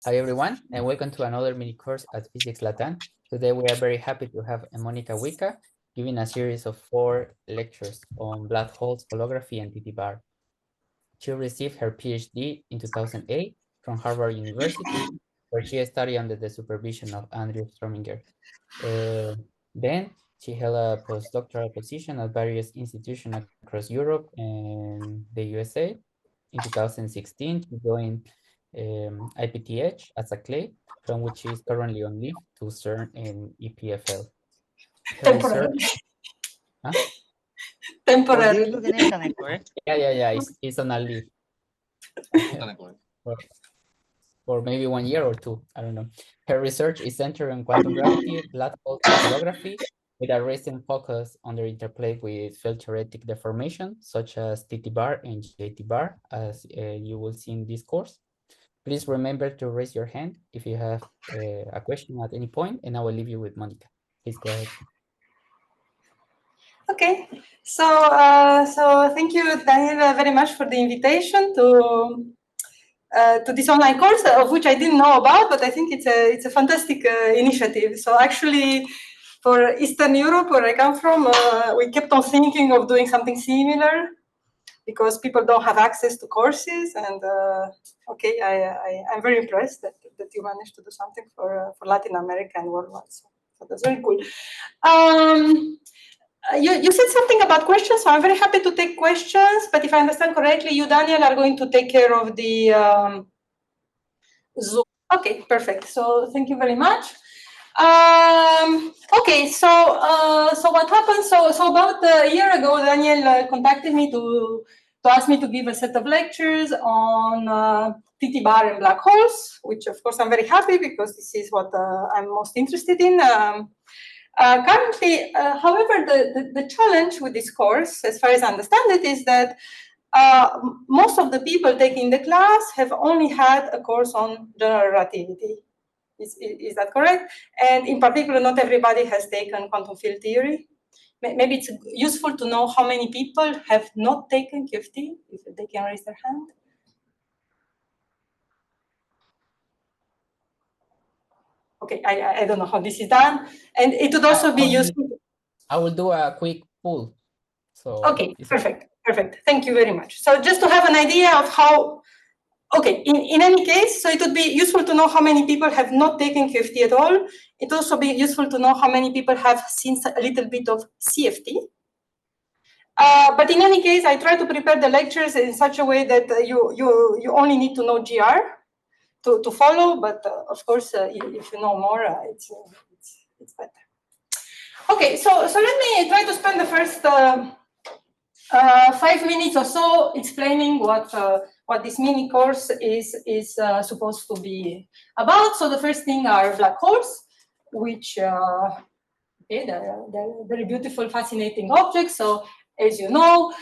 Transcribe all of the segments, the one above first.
Hi everyone, and welcome to another mini course at Physics Latam. Today we are very happy to have Monica Guica giving a series of 4 lectures on black holes, holography, and TTbar. She received her PhD in 2008 from Harvard University, where she studied under the supervision of Andrew Strominger. Then she held a postdoctoral position at various institutions across Europe and the USA. In 2016, she joined IPTH as a clay, from which she is currently on leave to CERN and EPFL. Her research, huh? Temporary. Yeah, it's on a leave. For maybe 1 year or 2, I don't know. Her research is centered on quantum gravity, black hole holography, with a recent focus on the interplay with field theoretic deformation, such as TTbar and JTbar, as you will see in this course. Please remember to raise your hand if you have a question at any point, and I will leave you with Monica. Please go ahead. Okay, so thank you, Daniel, very much for the invitation to this online course, of which I didn't know about, but I think it's a fantastic initiative. So actually, for Eastern Europe, where I come from, we kept on thinking of doing something similar because people don't have access to courses. And okay, I'm very impressed that you managed to do something for Latin America and worldwide. So that's very cool. You said something about questions, so I'm very happy to take questions. But if I understand correctly, you, Daniel, are going to take care of the Zoom. Okay, perfect. So thank you very much. Okay, so what happened? So about a year ago, Daniel contacted me to ask me to give a set of lectures on TTbar and black holes, which of course I'm very happy because this is what I'm most interested in. Currently, however, the challenge with this course, as far as I understand it, is that most of the people taking the class have only had a course on general relativity. Is that correct? And in particular, not everybody has taken quantum field theory. Maybe it's useful to know how many people have not taken QFT, if they can raise their hand. Okay, I don't know how this is done. And it would also be useful. I will do a quick poll. So okay, perfect. Thank you very much. So just to have an idea of how, okay, in any case, so it would be useful to know how many people have not taken QFT at all. It would also be useful to know how many people have seen a little bit of CFT. But in any case, I try to prepare the lectures in such a way that you only need to know GR to follow. But of course, if you know more, it's better. Okay, so let me try to spend the first 5 minutes or so explaining what this mini course is supposed to be about. So the first thing are black holes, which okay, they're very beautiful, fascinating objects. So as you know,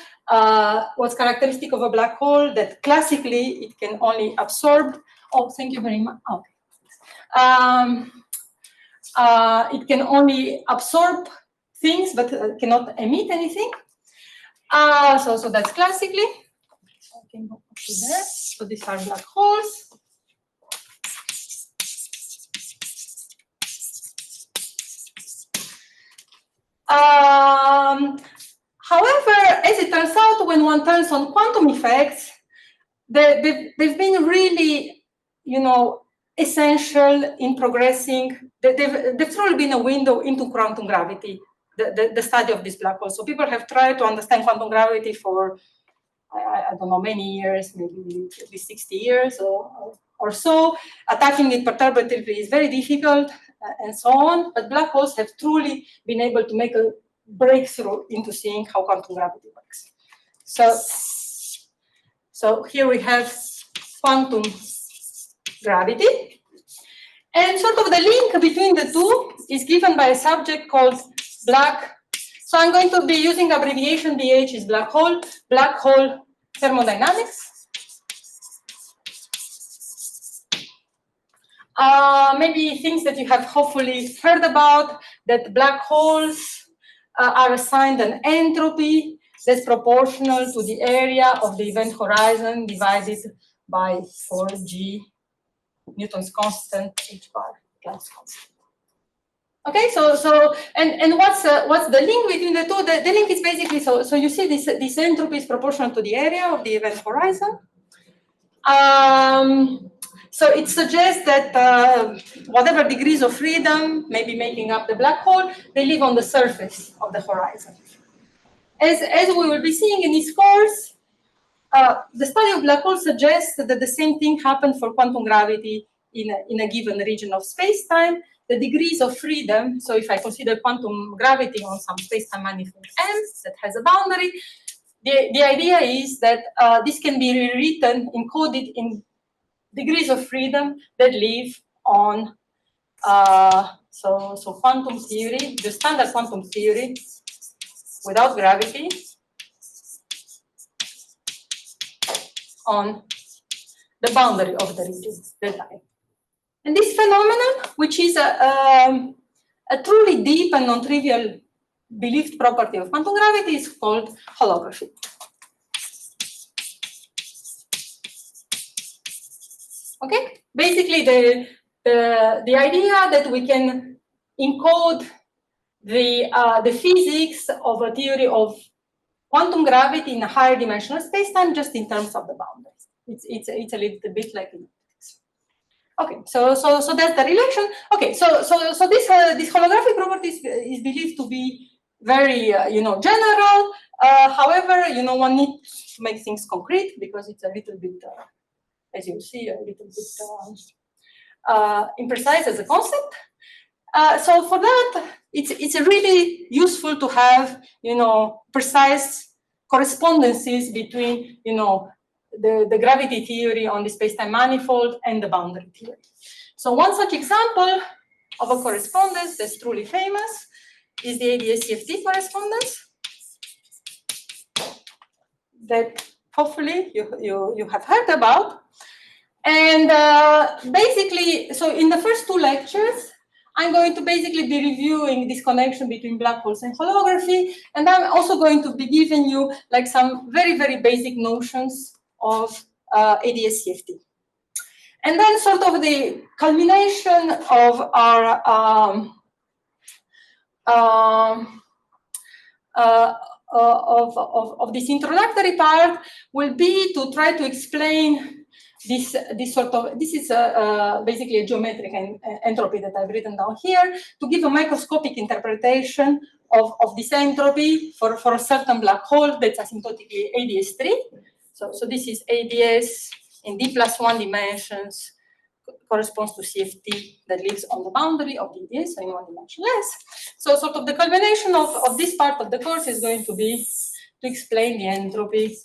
what's characteristic of a black hole that classically it can only absorb. Oh, thank you very much. Okay. It can only absorb things, but cannot emit anything. So that's classically. So I can go up to there. So these are black holes. However, as it turns out, when one turns on quantum effects, they've been really, essential in progressing. They've truly been a window into quantum gravity, the study of this black hole. So people have tried to understand quantum gravity for, I don't know, many years, maybe at least 60 years or so. Attacking it perturbatively is very difficult, and so on. But black holes have truly been able to make a breakthrough into seeing how quantum gravity works. So here we have quantum gravity. And sort of the link between the two is given by a subject called black. So I'm going to be using abbreviation BH is black hole thermodynamics. Maybe things that you have hopefully heard about, that black holes are assigned an entropy that's proportional to the area of the event horizon divided by 4G Newton's constant, h bar, Planck's constant. Okay, and what's the link between the two? The link is basically so you see this entropy is proportional to the area of the event horizon. So it suggests that whatever degrees of freedom may be making up the black hole, they live on the surface of the horizon. As we will be seeing in this course, the study of black holes suggests that the same thing happened for quantum gravity in a given region of space-time. The degrees of freedom, so if I consider quantum gravity on some space-time manifold M that has a boundary, the idea is that this can be rewritten, encoded in degrees of freedom that live on, so quantum theory, the standard quantum theory without gravity on the boundary of the region, delta M. And this phenomenon, which is a truly deep and non-trivial believed property of quantum gravity, is called holography. Okay, basically the idea that we can encode the physics of a theory of quantum gravity in a higher dimensional spacetime just in terms of the boundaries. It's a little bit like in optics. Okay, so that's the relation. Okay, so this holographic property is believed to be very general. However, one needs to make things concrete because it's a little bit, as you see, a little bit imprecise as a concept. So for that, it's really useful to have precise correspondences between the gravity theory on the spacetime manifold and the boundary theory. So one such example of a correspondence that's truly famous is the ADS-CFT correspondence that hopefully you have heard about. And basically, so in the first two lectures, I'm going to basically be reviewing this connection between black holes and holography, and I'm also going to be giving you like some very, very basic notions of ADS-CFT. And then sort of the culmination of our of this introductory part will be to try to explain this is basically a geometric entropy that I've written down here to give a microscopic interpretation of this entropy for a certain black hole that's asymptotically ADS3. So this is ADS in d+1 dimensions, corresponds to CFT that lives on the boundary of the ADS, so in one dimension less. So sort of the culmination of this part of the course is going to be to explain the entropy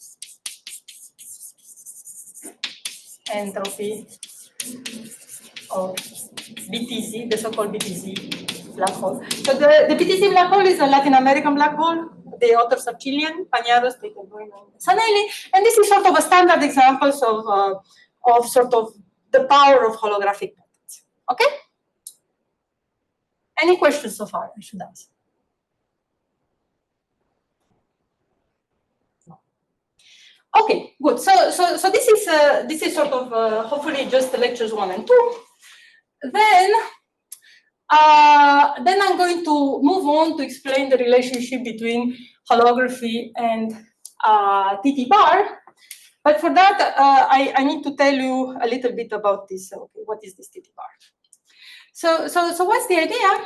of BTZ, the so-called BTZ black hole. So the BTZ black hole is a Latin American black hole. The authors are Chilean, Pañados, Sanelli, and this is sort of a standard examples of sort of the power of holographic methods. Okay? Any questions so far? I should ask. Okay, good. So this is sort of hopefully just the lectures 1 and 2. Then I'm going to move on to explain the relationship between holography and TTbar. But for that, I need to tell you a little bit about this. Okay, what is this TTbar? So what's the idea?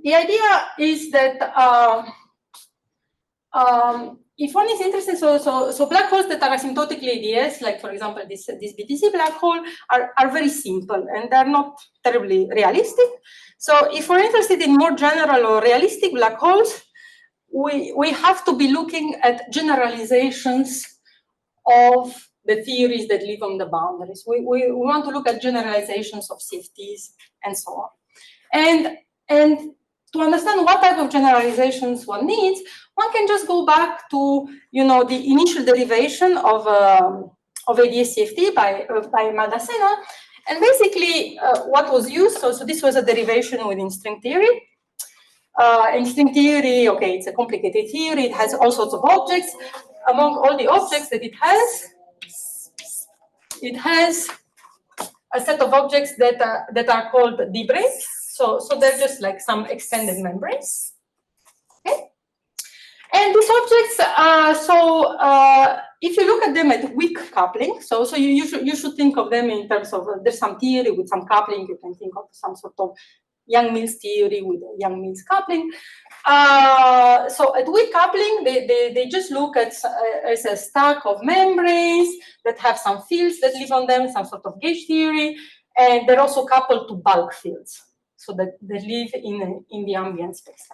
The idea is that if one is interested, so black holes that are asymptotically ADS, like for example this BTC black hole, are very simple and they're not terribly realistic. So if we're interested in more general or realistic black holes, we have to be looking at generalizations of the theories that live on the boundaries. We want to look at generalizations of CFTs and so on. And to understand what type of generalizations one needs, one can just go back to the initial derivation of ADS-CFT by Maldacena, and basically what was used. So this was a derivation within string theory. In string theory, okay, it's a complicated theory. It has all sorts of objects. Among all the objects that it has a set of objects that are called debris. So they're just like some extended membranes. Okay? And these objects, if you look at them at weak coupling, so you should think of them in terms of there's some theory with some coupling. You can think of some sort of Yang-Mills theory with Yang-Mills coupling. So at weak coupling, they just look at as a stack of membranes that have some fields that live on them, some sort of gauge theory, and they're also coupled to bulk fields, so that they live in the ambient space.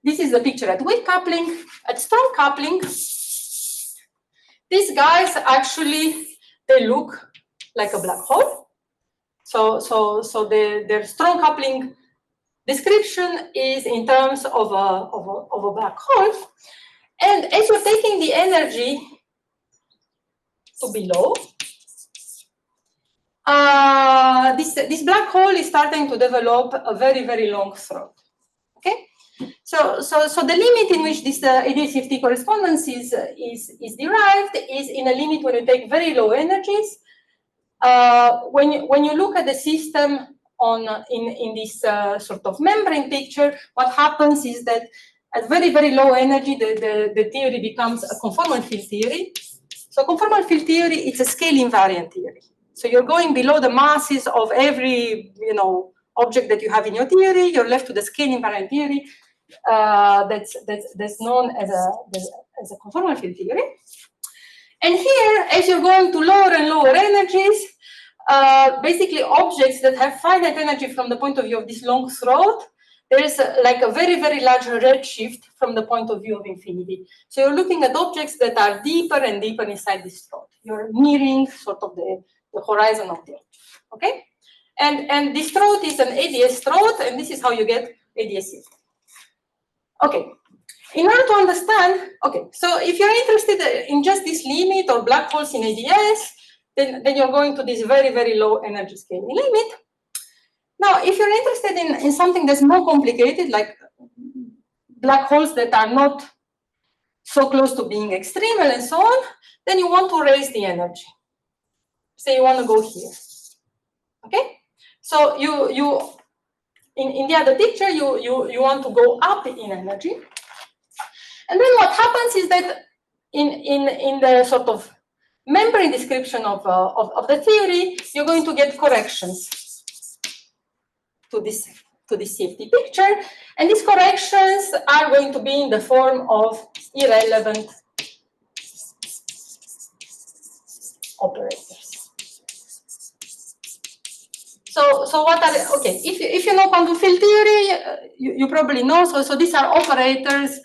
This is the picture at weak coupling. At strong coupling, these guys actually, they look like a black hole. So their strong coupling description is in terms of a black hole. And as you're taking the energy to below, this black hole is starting to develop a very, very long throat. Okay? So the limit in which this ADS-CFT correspondence is derived is in a limit when you take very low energies. When you look at the system in this sort of membrane picture, what happens is that at very, very low energy, the theory becomes a conformal field theory. So conformal field theory, it's a scale invariant theory. So you're going below the masses of every object that you have in your theory. You're left to the scale invariant theory that's known as a conformal field theory. And here, as you're going to lower and lower energies, basically objects that have finite energy from the point of view of this long throat, there is like a very, very large redshift from the point of view of infinity. So you're looking at objects that are deeper and deeper inside this throat. You're nearing sort of the horizon of the object, okay? And this throat is an ADS throat, and this is how you get ADS-CFT. Okay. In order to understand, okay, so if you're interested in just this limit or black holes in ADS, then you're going to this very, very low energy scaling limit. Now, if you're interested in something that's more complicated, like black holes that are not so close to being extremal and so on, then you want to raise the energy. Say you want to go here, okay? So in the other picture, you want to go up in energy. And then what happens is that in the sort of membrane description of the theory, you're going to get corrections to this CFT picture. And these corrections are going to be in the form of irrelevant operators. So what are, okay, if you know quantum field theory, you probably know, so these are operators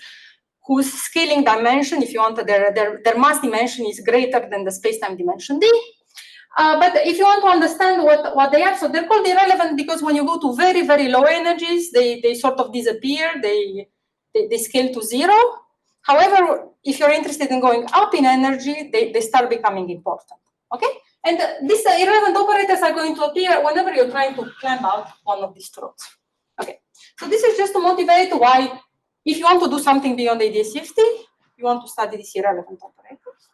whose scaling dimension, if you want, their mass dimension is greater than the space-time dimension d. But if you want to understand what they are, so they're called irrelevant because when you go to very, very low energies, they sort of disappear, they scale to zero. However, if you're interested in going up in energy, they start becoming important, okay? And these irrelevant operators are going to appear whenever you're trying to climb out one of these throats. Okay, so this is just to motivate why, if you want to do something beyond ADS-CFT, you want to study these irrelevant operators.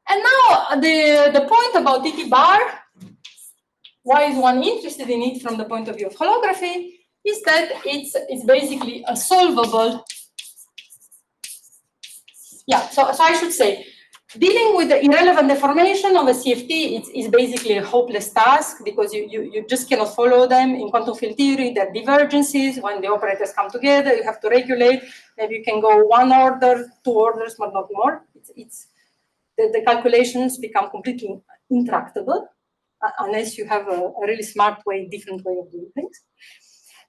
And now the point about TTbar, why is one interested in it from the point of view of holography, is that it's basically a solvable. Yeah, so I should say, dealing with the irrelevant deformation of a CFT is basically a hopeless task because you just cannot follow them. In quantum field theory, there are divergences. When the operators come together, you have to regulate. Maybe you can go one order, two orders, but not more. The calculations become completely intractable unless you have a really smart way, different way of doing things.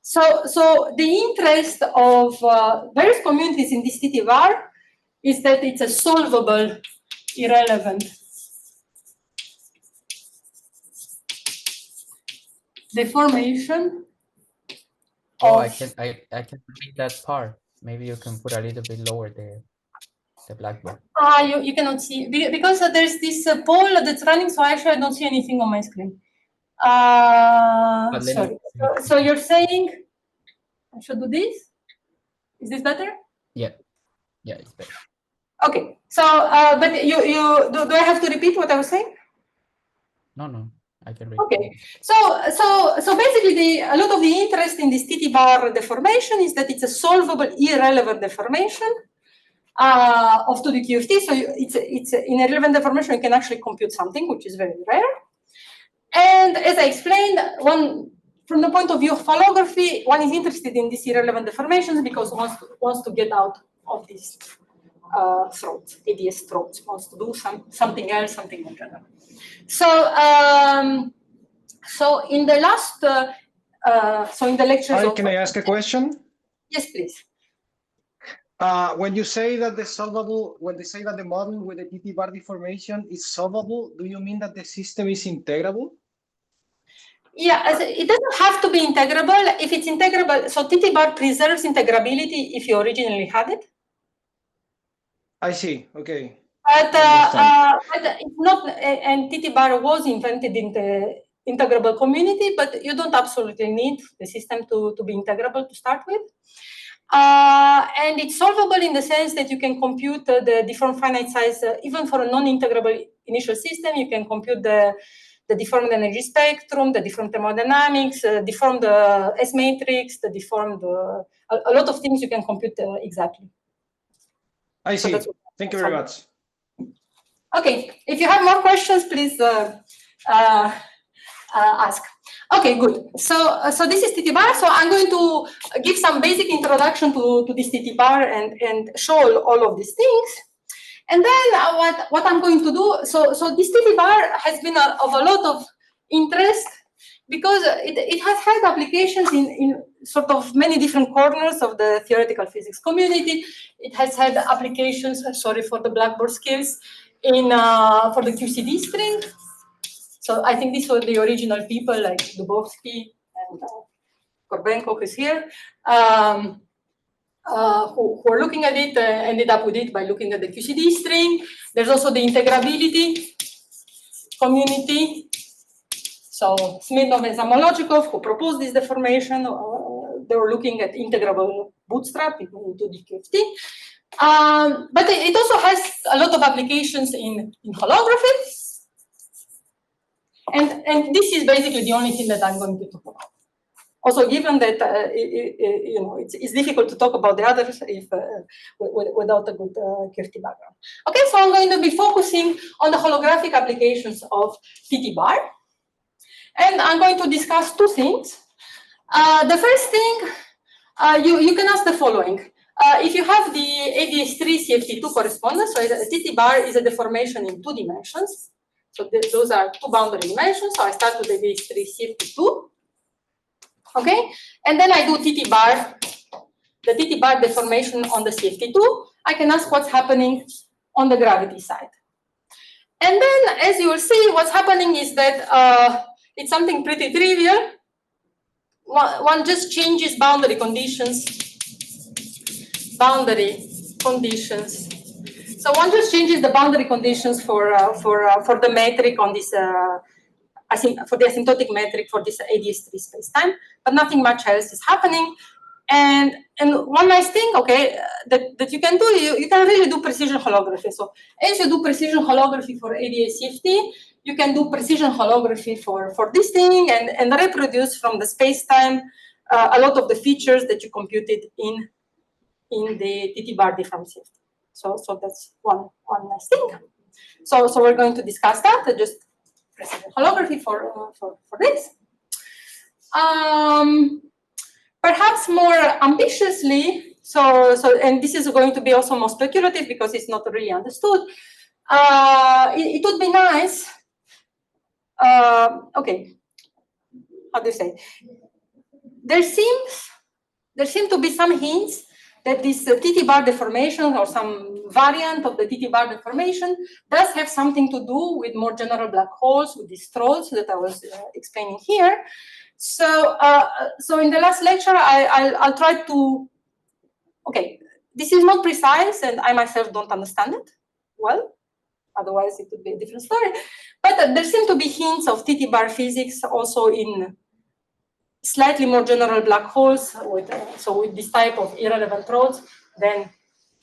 So the interest of various communities in this TTbar is that it's a solvable irrelevant deformation. Oh, I can read that part. Maybe you can put a little bit lower the blackboard. You cannot see because there's this poll that's running, so actually I don't see anything on my screen. Sorry. So you're saying I should do this? Is this better? Yeah, it's better. Okay. So, but do I have to repeat what I was saying? No. I can read. Okay, so basically, a lot of the interest in this TTbar deformation is that it's a solvable irrelevant deformation of 2D QFT. So it's in irrelevant deformation, you can actually compute something, which is very rare. And as I explained, from the point of view of holography, one is interested in these irrelevant deformations because one wants to get out of these throats, ADS throats, wants to do something else, something more general. So in the last, in the lectures. Hi, can I ask a question? Yes, please. When you say that the solvable, when they say that the model with the TTbar deformation is solvable, do you mean that the system is integrable? Yeah, it doesn't have to be integrable. If it's integrable, so TTbar preserves integrability if you originally had it. I see. Okay. But it's not, and TTbar was invented in the integrable community, but you don't absolutely need the system to be integrable to start with. And it's solvable in the sense that you can compute the deformed finite size, even for a non-integrable initial system, you can compute the deformed energy spectrum, the deformed thermodynamics, deformed S matrix, the deformed, a lot of things you can compute exactly. I see. So thank you very much. Okay, if you have more questions, please ask. Okay, good. So this is TTbar. So I'm going to give some basic introduction to this TTbar and show all of these things. And then what I'm going to do, so this TTbar has been of a lot of interest because it has had applications in sort of many different corners of the theoretical physics community. It has had applications, sorry for the Blackboard skills, for the QCD string. So I think these were the original people like Dubovsky and Korbenko, who's here, who are looking at it, ended up with it by looking at the QCD string. There's also the integrability community. So Smirnov and Samologikov, who proposed this deformation, they were looking at integrable bootstrap into the QFT. But it also has a lot of applications in holography. And this is basically the only thing that I'm going to talk about. Also, given that it's difficult to talk about the others if without a good QFT background. Okay, so I'm going to be focusing on the holographic applications of TTbar, and I'm going to discuss two things. The first thing, you can ask the following: if you have the ADS3 CFT2 correspondence, so TTbar is a deformation in 2 dimensions. So those are 2 boundary dimensions. So I start with ADS3 CFT2. Okay, and then I do TTbar, the TTbar deformation on the CFT2. I can ask what's happening on the gravity side. And then, as you will see, what's happening is that it's something pretty trivial. One just changes boundary conditions. So one just changes the boundary conditions for the metric on this. For the asymptotic metric for this ADS3 spacetime, but nothing much else is happening. And one nice thing, okay, that you can do, you can really do precision holography. So as you do precision holography for ADS-CFT, you can do precision holography for this thing and reproduce from the spacetime a lot of the features that you computed in the TTbar deformed CFT. So that's one nice thing. So we're going to discuss that. Just holography for this. Perhaps more ambitiously, and this is going to be also more speculative because it's not really understood. It would be nice. Okay, how do you say? There seem to be some hints that this TTbar deformation or some variant of the TTbar deformation does have something to do with more general black holes, with these throats that I was explaining here. So in the last lecture, I'll try to, okay, this is not precise and I myself don't understand it well, otherwise it would be a different story. But there seem to be hints of TTbar physics also in slightly more general black holes with this type of irrelevant throats than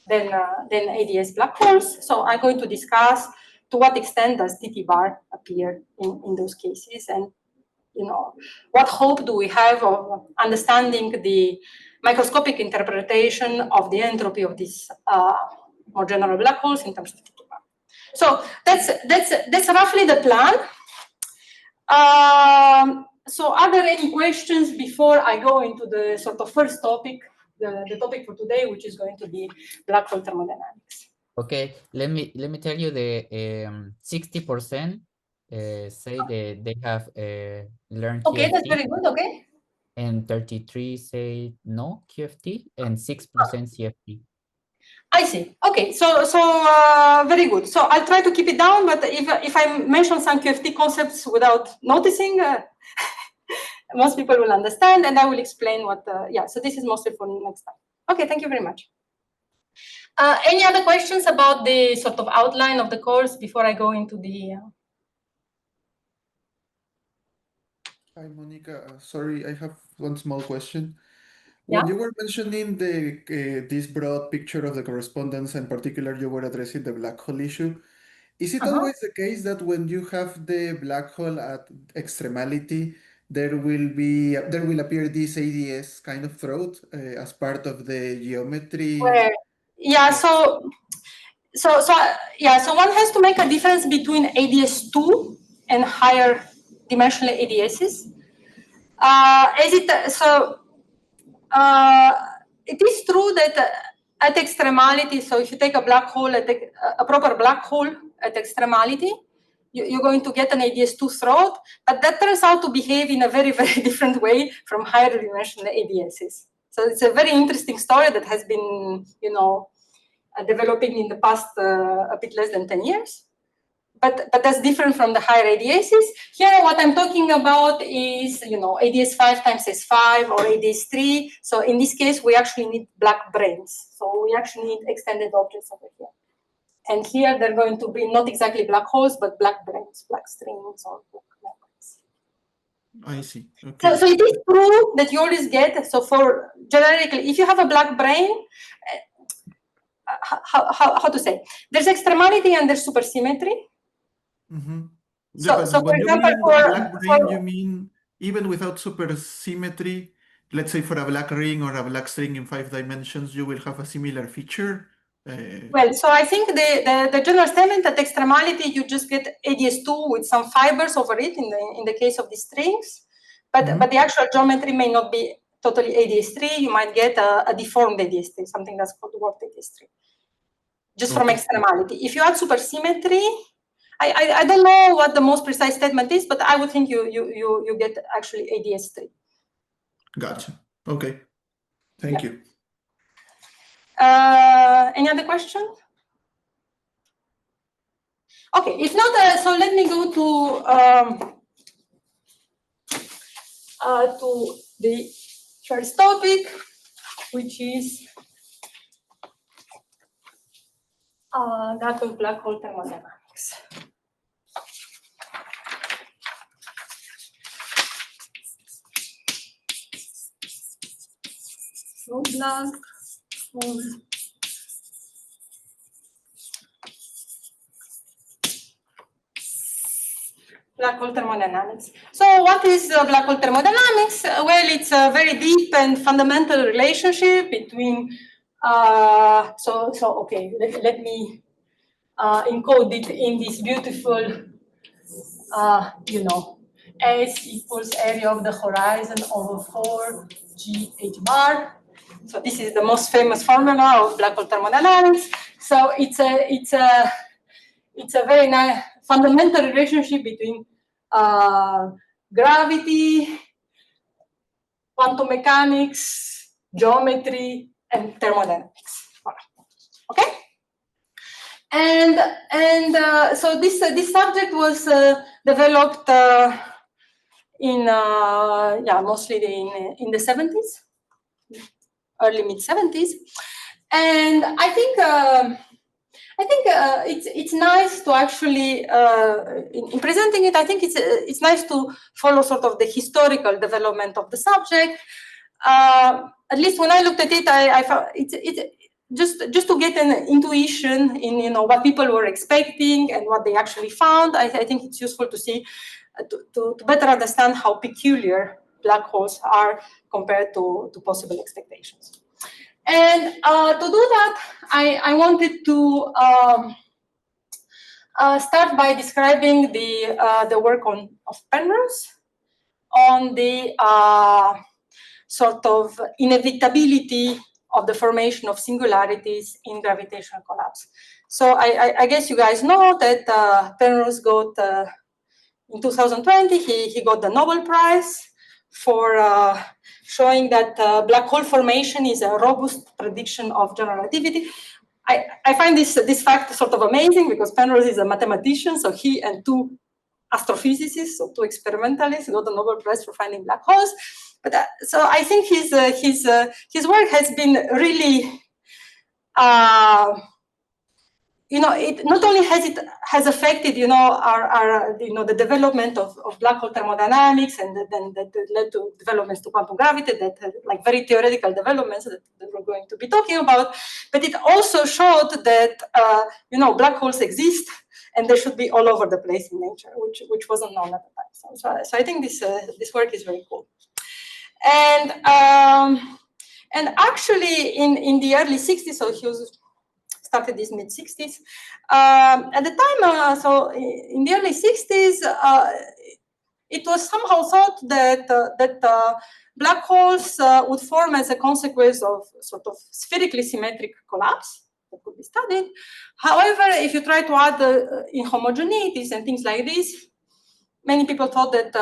ADS black holes. So I'm going to discuss to what extent does TTbar appear in those cases, and what hope do we have of understanding the microscopic interpretation of the entropy of these more general black holes in terms of TTbar. So that's roughly the plan. So are there any questions before I go into the sort of first topic, the topic for today, which is going to be black hole thermodynamics? Okay, let me tell you the 60% say that they have learned Okay, that's QFT, very good. Okay. and 33 say no QFT, and 6% CFT. I see. Okay, so very good. So I'll try to keep it down, but if I mention some QFT concepts without noticing, most people will understand, and I will explain what. Yeah. So this is mostly for next time. Okay. Thank you very much. Any other questions about the sort of outline of the course before I go into the? Hi, Monica. Sorry, I have one small question. Yeah? When you were mentioning this broad picture of the correspondence, and particularly you were addressing the black hole issue, is it always the case that when you have the black hole at extremality, there will appear this ADS kind of throat as part of the geometry? Yeah. So one has to make a difference between ADS2 and higher dimensional ADSs. It is true that at extremality, so if you take a black hole, a proper black hole at extremality, you're going to get an ADS2 throat, but that turns out to behave in a very, very different way from higher dimensional ADSs. So it's a very interesting story that has been, developing in the past a bit less than 10 years. But that's different from the higher ADSs. Here, what I'm talking about is, ADS5 times S5 or ADS3. So in this case, we actually need black brains. So we actually need extended objects over here. And here, they're going to be not exactly black holes, but black brains, black strings, or black brains. I see. Okay. So it is true that you always get, so for generically, if you have a black brain, how to say? There's extremality and there's supersymmetry. Mm-hmm. So But for when you example, mean black brain, you mean even without supersymmetry, let's say for a black ring or a black string in 5 dimensions, you will have a similar feature? Well, so I think the general statement at extremality, you just get ADS2 with some fibers over it in the case of the strings, but the actual geometry may not be totally ADS3. You might get a deformed ADS3, something that's called warped ADS3, just from extremality. If you add supersymmetry, I don't know what the most precise statement is, but I would think you get actually ADS3. Gotcha. Okay. Thank you. Any other question? Okay, if not, so let me go to the first topic, which is that of black hole thermodynamics. So black hole. Black hole thermodynamics. So what is black hole thermodynamics? Well, it's a very deep and fundamental relationship between, okay, let me encode it in this beautiful, S equals area of the horizon over 4G bar. So this is the most famous formula of black hole thermodynamics. So it's a very nice fundamental relationship between gravity, quantum mechanics, geometry, and thermodynamics. Okay, and so this subject was developed mostly in the 70s, early mid 70s, and I think it's nice to actually, in presenting it, I think it's nice to follow sort of the historical development of the subject. At least when I looked at it, I found just to get an intuition in what people were expecting and what they actually found. I think it's useful to see to better understand how peculiar black holes are compared to possible expectations. And to do that, I wanted to start by describing the work of Penrose on the sort of inevitability of the formation of singularities in gravitational collapse. So I guess you guys know that Penrose got, in 2020, he got the Nobel Prize for showing that black hole formation is a robust prediction of general relativity. I find this fact sort of amazing because Penrose is a mathematician, so he and two astrophysicists, so two experimentalists, got the Nobel Prize for finding black holes. But so I think his work has been really, it not only has affected, the development of black hole thermodynamics, and then that led to developments to quantum gravity, that like very theoretical developments that we're going to be talking about. But it also showed that black holes exist, and they should be all over the place in nature, which wasn't known at the time. So I think this work is very cool. And actually, in the early 60s, so he started this mid-60s. At the time, so in the early 60s, it was somehow thought that black holes would form as a consequence of sort of spherically symmetric collapse that could be studied. However, if you try to add inhomogeneities and things like this, many people thought that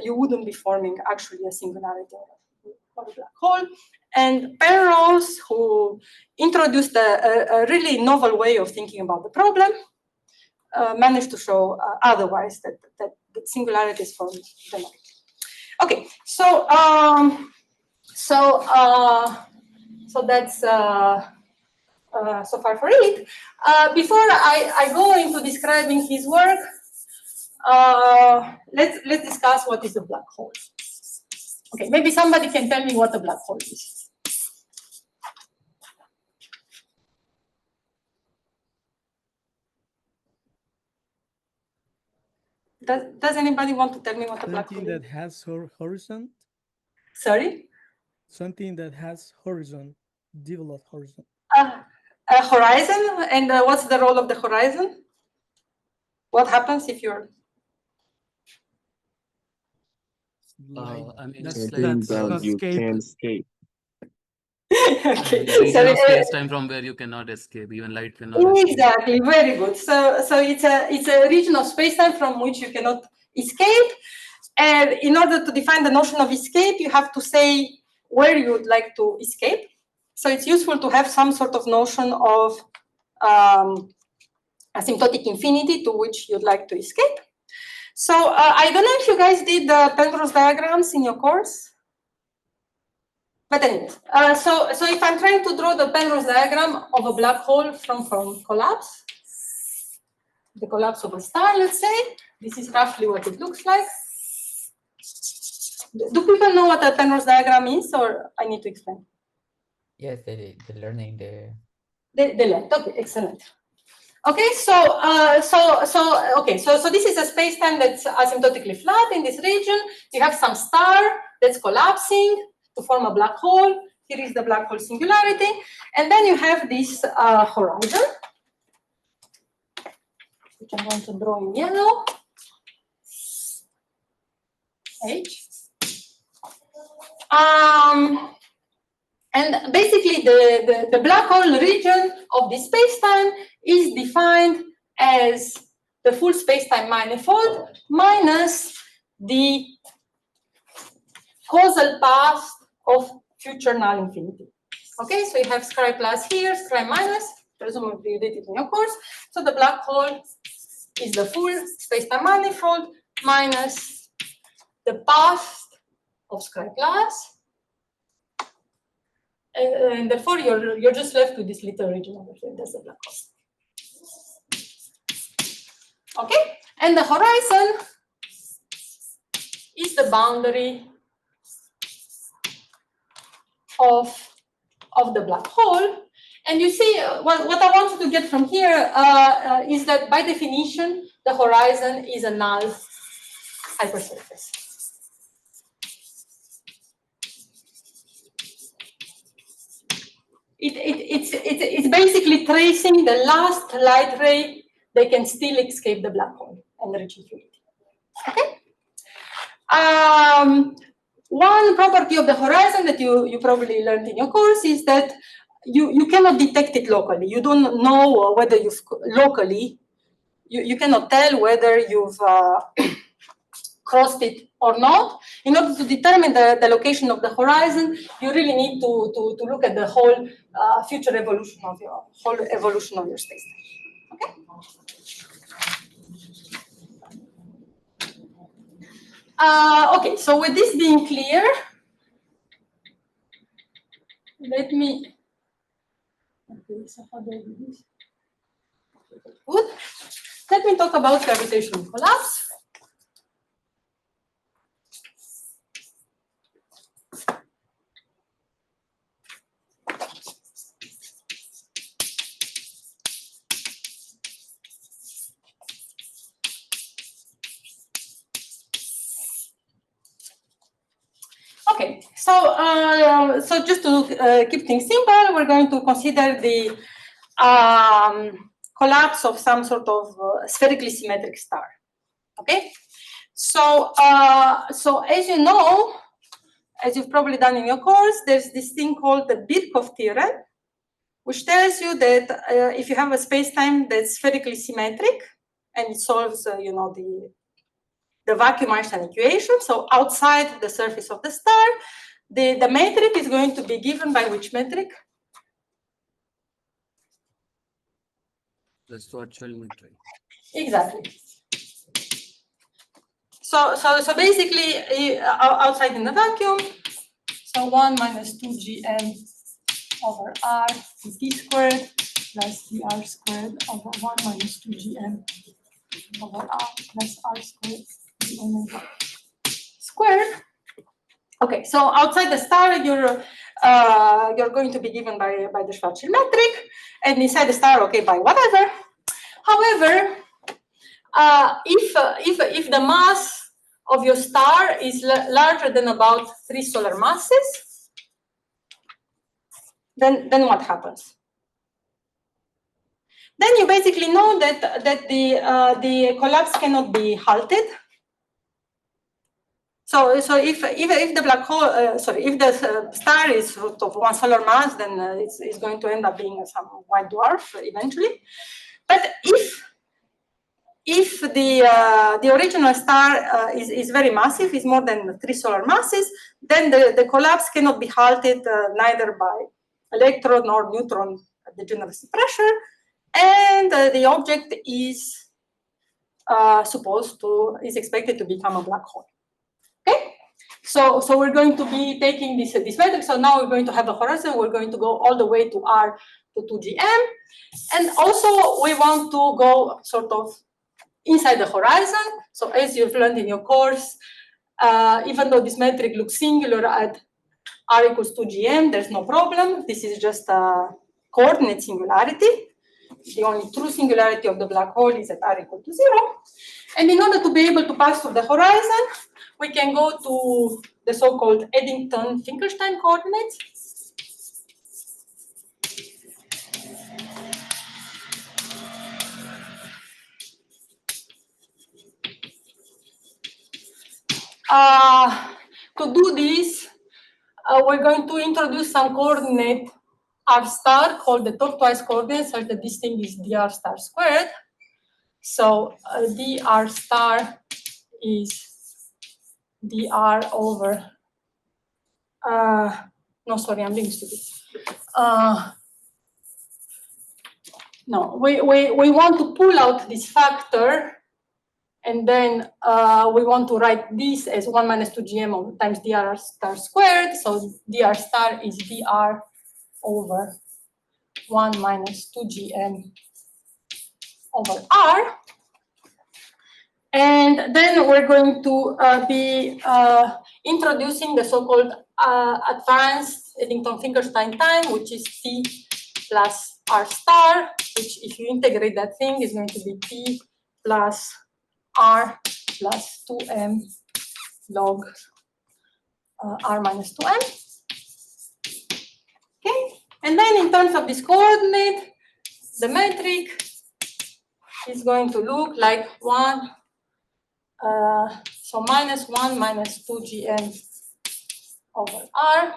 you wouldn't be forming actually a singularity of a black hole. And Penrose, who introduced a really novel way of thinking about the problem, managed to show otherwise, that singularities form generally. Okay, so that's so far for it. Before I go into describing his work, let's discuss what is a black hole. Okay, maybe somebody can tell me what a black hole is. Does anybody want to tell me what a black hole is? Something that has horizon. Sorry? Something that has horizon, developed horizon. A horizon, and what's the role of the horizon? What happens if you're... I mean, that's that you escape. can escape. Okay. region of space-time from where you cannot escape, even light cannot escape. Exactly, very good. So it's a region of space-time from which you cannot escape. And in order to define the notion of escape, you have to say where you would like to escape. So it's useful to have some sort of notion of asymptotic infinity to which you'd like to escape. So I don't know if you guys did the Penrose diagrams in your course. But anyways, so if I'm trying to draw the Penrose diagram of a black hole from collapse, the collapse of a star, let's say, this is roughly what it looks like. Do people know what a Penrose diagram is, or I need to explain? Yes, the learning, the learned. Okay, excellent. Okay, so this is a space-time that's asymptotically flat in this region. You have some star that's collapsing to form a black hole. Here is the black hole singularity. And then you have this horizon, which I'm going to draw in yellow. H. And basically, the black hole region of this space-time is defined as the full space-time manifold minus the causal path of future null infinity. Okay, so you have Scri plus here, Scri minus, presumably you did it in your course. So the black hole is the full space-time manifold minus the path of Scri plus. And therefore, you're just left with this little region over here. That's the black hole. Okay, and the horizon is the boundary of the black hole. And you see, what I want you to get from here is that by definition, the horizon is a null hypersurface. It's basically tracing the last light ray that can still escape the black hole and reach infinity. Okay. One property of the horizon that you probably learned in your course is that you cannot detect it locally. You don't know whether you've locally, you cannot tell whether you've crossed it or not. In order to determine the location of the horizon, you really need to look at the whole future evolution of your space. Okay. Okay, so with this being clear, let me. Okay, so how do I do this? Good. Let me talk about gravitational collapse. Okay, so just to keep things simple, we're going to consider the collapse of some sort of spherically symmetric star. Okay, so as you know, as you've probably done in your course, there's this thing called the Birkhoff theorem, which tells you that if you have a space-time that's spherically symmetric and it solves, you know, the vacuum Einstein equation, so outside the surface of the star, the metric is going to be given by which metric? The Schwarzschild metric. Exactly. So basically, outside in the vacuum, so 1 minus 2gm over r t squared plus dr squared over 1 minus 2gm over r plus r squared d omega squared. Okay, so outside the star, you're going to be given by the Schwarzschild metric, and inside the star, okay, by whatever. However, if the mass of your star is larger than about 3 solar masses, then what happens? Then you basically know that the collapse cannot be halted. So if the black hole, if the star is sort of 1 solar mass, then it's going to end up being some white dwarf eventually. But if the original star is very massive, is more than 3 solar masses, then the collapse cannot be halted neither by electron nor neutron degeneracy pressure, and the object is expected to become a black hole. Okay, so we're going to be taking this metric. So now we're going to have a horizon. We're going to go all the way to r to 2gm, and also we want to go sort of inside the horizon. So as you've learned in your course, even though this metric looks singular at r equals 2gm, there's no problem. This is just a coordinate singularity. The only true singularity of the black hole is at r equal to 0. And in order to be able to pass through the horizon, we can go to the so-called Eddington-Finkelstein coordinates. To do this, we're going to introduce some coordinate r star called the tortoise coordinate, such that this thing is dr star squared. So dr star is dr over, no, sorry, I'm being stupid. No, we want to pull out this factor, and then we want to write this as 1 minus 2gm times dr star squared. So dr star is dr over 1 minus 2gm over r. And then we're going to be introducing the so-called advanced Eddington-Finkelstein time, which is t plus r star, which if you integrate that thing is going to be t plus r plus 2m log r minus 2m. Okay, and then in terms of this coordinate, the metric is going to look like 1, so minus 1 minus 2 gm over r.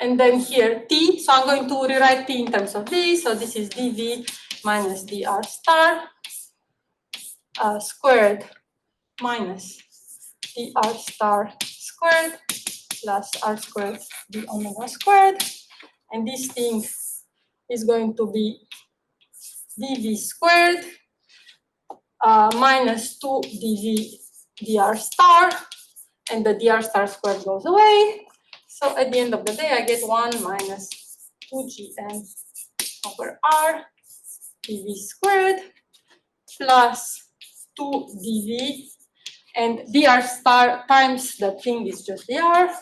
And then here t, so I'm going to rewrite t in terms of this, so this is dv minus dr star squared minus dr star squared plus r squared d omega squared, and this thing is going to be dv squared minus 2 dv dr star, and the dr star squared goes away. So at the end of the day, I get 1 minus 2gn over r dv squared plus 2 dv, and dr star times the thing is just dr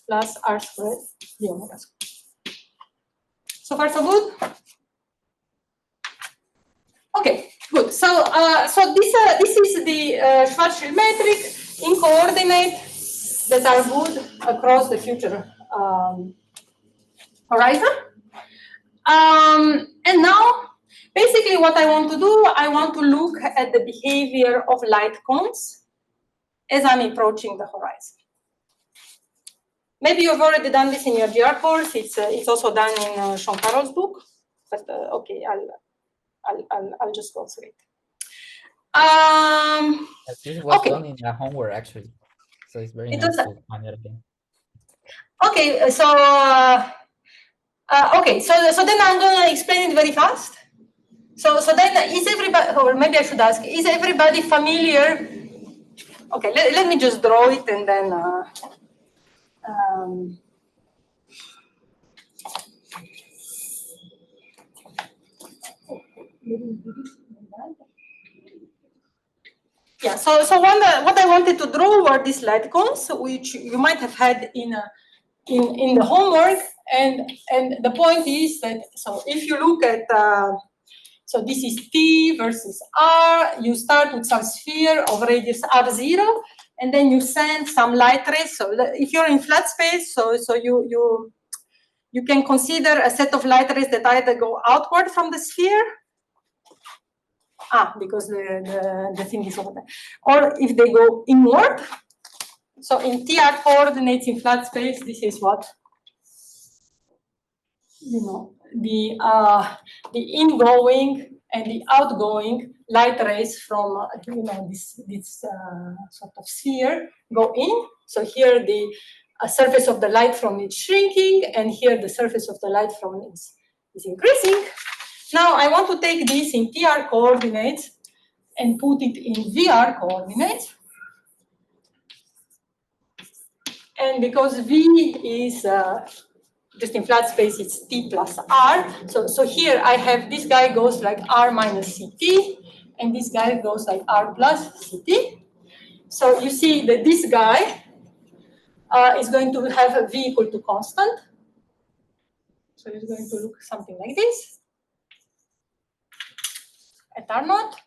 plus r squared d omega squared. So far so good? Okay, good. So this is the Schwarzschild metric in coordinate that are good across the future horizon. And now, basically what I want to do, I want to look at the behavior of light cones as I'm approaching the horizon. Maybe you've already done this in your GR course. It's also done in Sean Carroll's book, but okay, I'll just go through it. This was Okay. done in the homework actually, so it's very nice to find it again. Okay, so so then I'm going to explain it very fast. So then is everybody, or maybe I should ask, is everybody familiar? Okay, let me just draw it and then. Yeah, so what I wanted to draw were these light cones, which you might have had in the homework, and the point is that, so if you look at so this is T versus R, you start with some sphere of radius R0, and then you send some light rays. So if you're in flat space, so you can consider a set of light rays that either go outward from the sphere, because the thing is over there, or if they go inward. So in TR coordinates in flat space, this is what, you know, the ingoing and the outgoing light rays from you know, this sort of sphere go in. So here the surface of the light from it is shrinking, and here the surface of the light from it is increasing. Now I want to take this in TR coordinates and put it in VR coordinates. And because V is just in flat space, it's T plus R. So here I have this guy goes like R minus CT, and this guy goes like R plus CT. So you see that this guy is going to have a V equal to constant. So it's going to look something like this at R naught.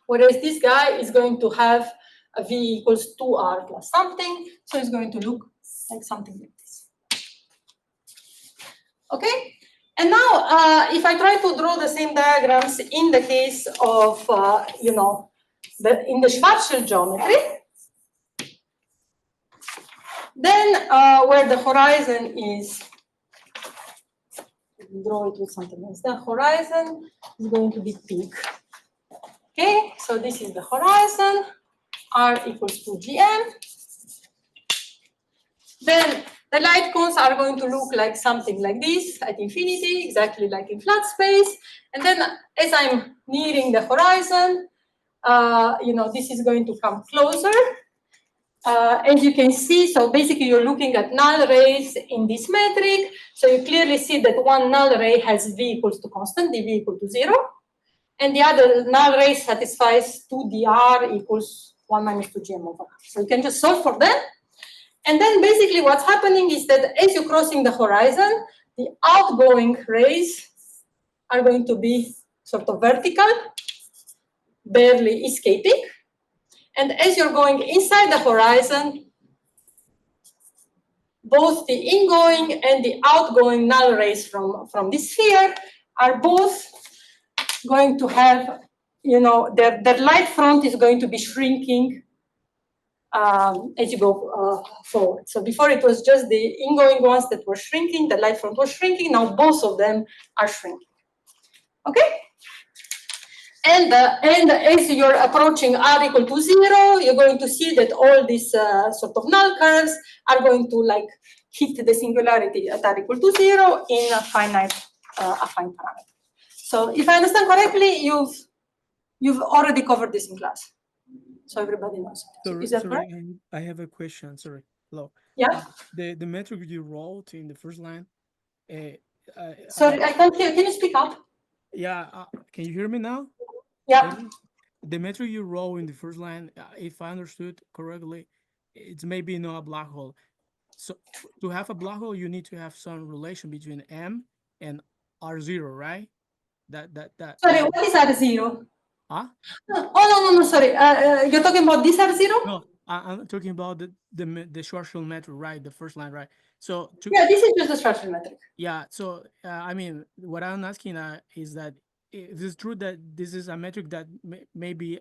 Whereas this guy is going to have a V equals 2R plus something, so it's going to look like something like this. Okay, and now if I try to draw the same diagrams in the case of, you know, in the Schwarzschild geometry, then where the horizon is, draw it with something else. The horizon is going to be peak. Okay, so this is the horizon, R equals 2 GM. Then the light cones are going to look like something like this at infinity, exactly like in flat space. And then as I'm nearing the horizon, you know, this is going to come closer. As you can see, so basically you're looking at null rays in this metric. So you clearly see that one null ray has V equals to constant, dV equal to 0. And the other null ray satisfies 2dr equals 1 minus 2 GM over R. So you can just solve for them. And then basically what's happening is that as you're crossing the horizon, the outgoing rays are going to be sort of vertical, barely escaping. And as you're going inside the horizon, both the ingoing and the outgoing null rays from this sphere are both going to have, their light front is going to be shrinking as you go forward. So before it was just the ingoing ones that were shrinking, the light front was shrinking, now both of them are shrinking. Okay? And as you're approaching R equal to 0, you're going to see that all these sort of null curves are going to hit the singularity at R equal to 0 in a finite affine parameter. So if I understand correctly, you've already covered this in class. So everybody knows. Is that correct? I have a question. Sorry. Hello. Yeah. The metric you wrote in the first line. Sorry, I can't hear. Can you speak up? Yeah. Can you hear me now? Yeah. The metric you wrote in the first line, if I understood correctly, it's maybe not a black hole. So to have a black hole, you need to have some relation between M and R0, right? Sorry, what is R0? Huh? Oh, no, sorry. You're talking about this R0? No, I'm talking about the Schwarzschild metric, right? The first line, right? So yeah, this is just the Schwarzschild metric. Yeah. So I mean, what I'm asking is that if it's true that this is a metric that maybe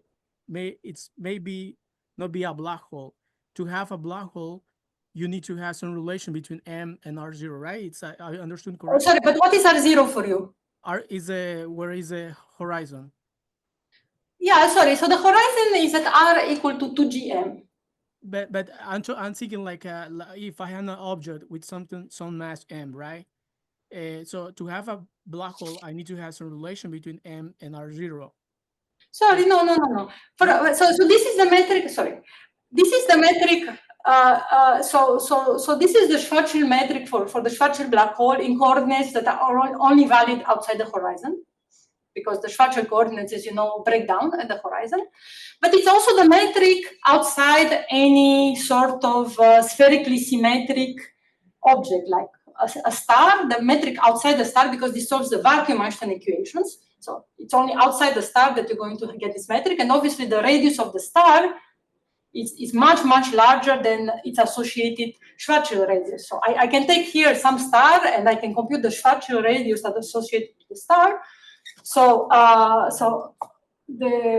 not be a black hole. To have a black hole, you need to have some relation between M and R0, right? It's I understood correctly. Oh, sorry, but what is R0 for you? Where is a horizon? Yeah, sorry. So the horizon is at R equal to 2GM. But I'm thinking if I have an object with some mass M, right? So to have a black hole, I need to have some relation between M and R0. Sorry, no. So this is the metric. Sorry, this is the metric. So this is the Schwarzschild metric for the Schwarzschild black hole in coordinates that are only valid outside the horizon, because the Schwarzschild coordinates, as you know, break down at the horizon. But it's also the metric outside any sort of spherically symmetric object, like a star, the metric outside the star, because this solves the vacuum Einstein equations. So it's only outside the star that you're going to get this metric. And obviously the radius of the star is much, much larger than its associated Schwarzschild radius. So I can take here some star and I can compute the Schwarzschild radius that associated with the star. So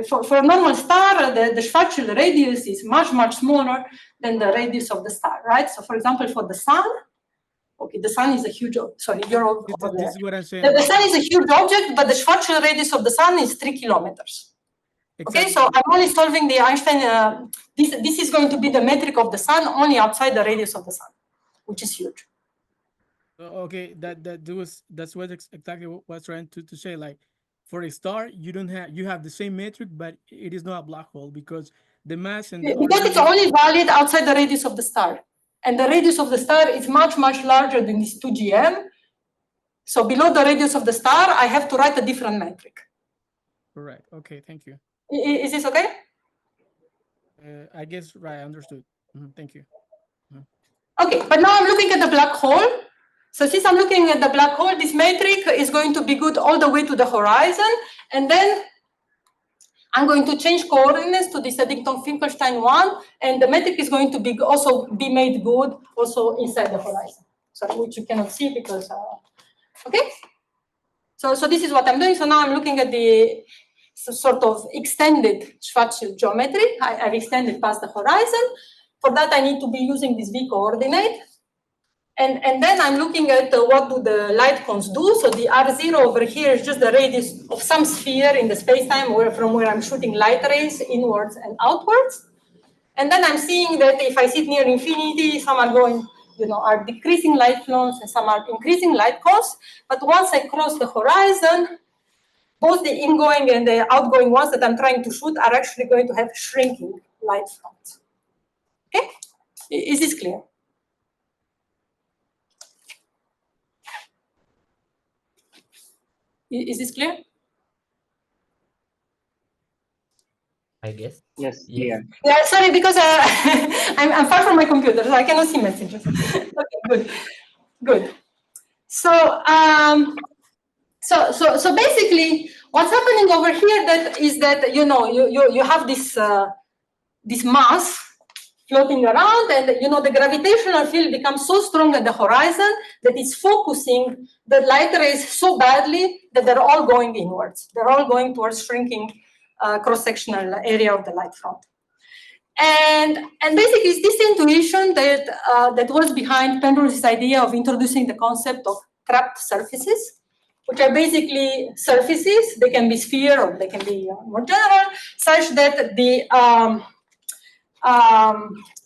for a normal star, the Schwarzschild radius is much, much smaller than the radius of the star, right? So for example, for the sun, okay, the sun is a huge, sorry, you're over there. This is what I'm saying. The sun is a huge object, but the Schwarzschild radius of the sun is 3 kilometers. Exactly. Okay, so I'm only solving the Einstein, this is going to be the metric of the sun only outside the radius of the sun, which is huge. Okay, that's what exactly what I was trying to say. Like for a star, you have the same metric, but it is not a black hole because the mass and because it's only valid outside the radius of the star. And the radius of the star is much, much larger than this 2GM. So below the radius of the star, I have to write a different metric. Correct. Okay, thank you. Is this okay? I guess, right, I understood. Thank you. Okay, but now I'm looking at the black hole. So since I'm looking at the black hole, this metric is going to be good all the way to the horizon. And then I'm going to change coordinates to this Eddington-Finkelstein one, and the metric is going to be also be made good also inside the horizon. So which you cannot see because, okay? So this is what I'm doing. So now I'm looking at the sort of extended Schwarzschild geometry. I've extended past the horizon. For that, I need to be using this V coordinate. And then I'm looking at what do the light cones do. So the R0 over here is just the radius of some sphere in the space-time from where I'm shooting light rays inwards and outwards. And then I'm seeing that if I sit near infinity, some are going, are decreasing light flows and some are increasing light cones. But once I cross the horizon, both the ingoing and the outgoing ones that I'm trying to shoot are actually going to have shrinking light flows. Okay? Is this clear? Is this clear? I guess. Yes, Yes. clear. Yeah, sorry, because I'm far from my computer, so I cannot see messages. Okay, good, good. So, so basically, what's happening over here is that you have this mass floating around, and the gravitational field becomes so strong at the horizon that it's focusing the light rays so badly that they're all going inwards. They're all going towards shrinking cross-sectional area of the light front. And basically, it's this intuition that was behind Penrose's idea of introducing the concept of trapped surfaces, which are basically surfaces. They can be sphere or they can be more general, such that the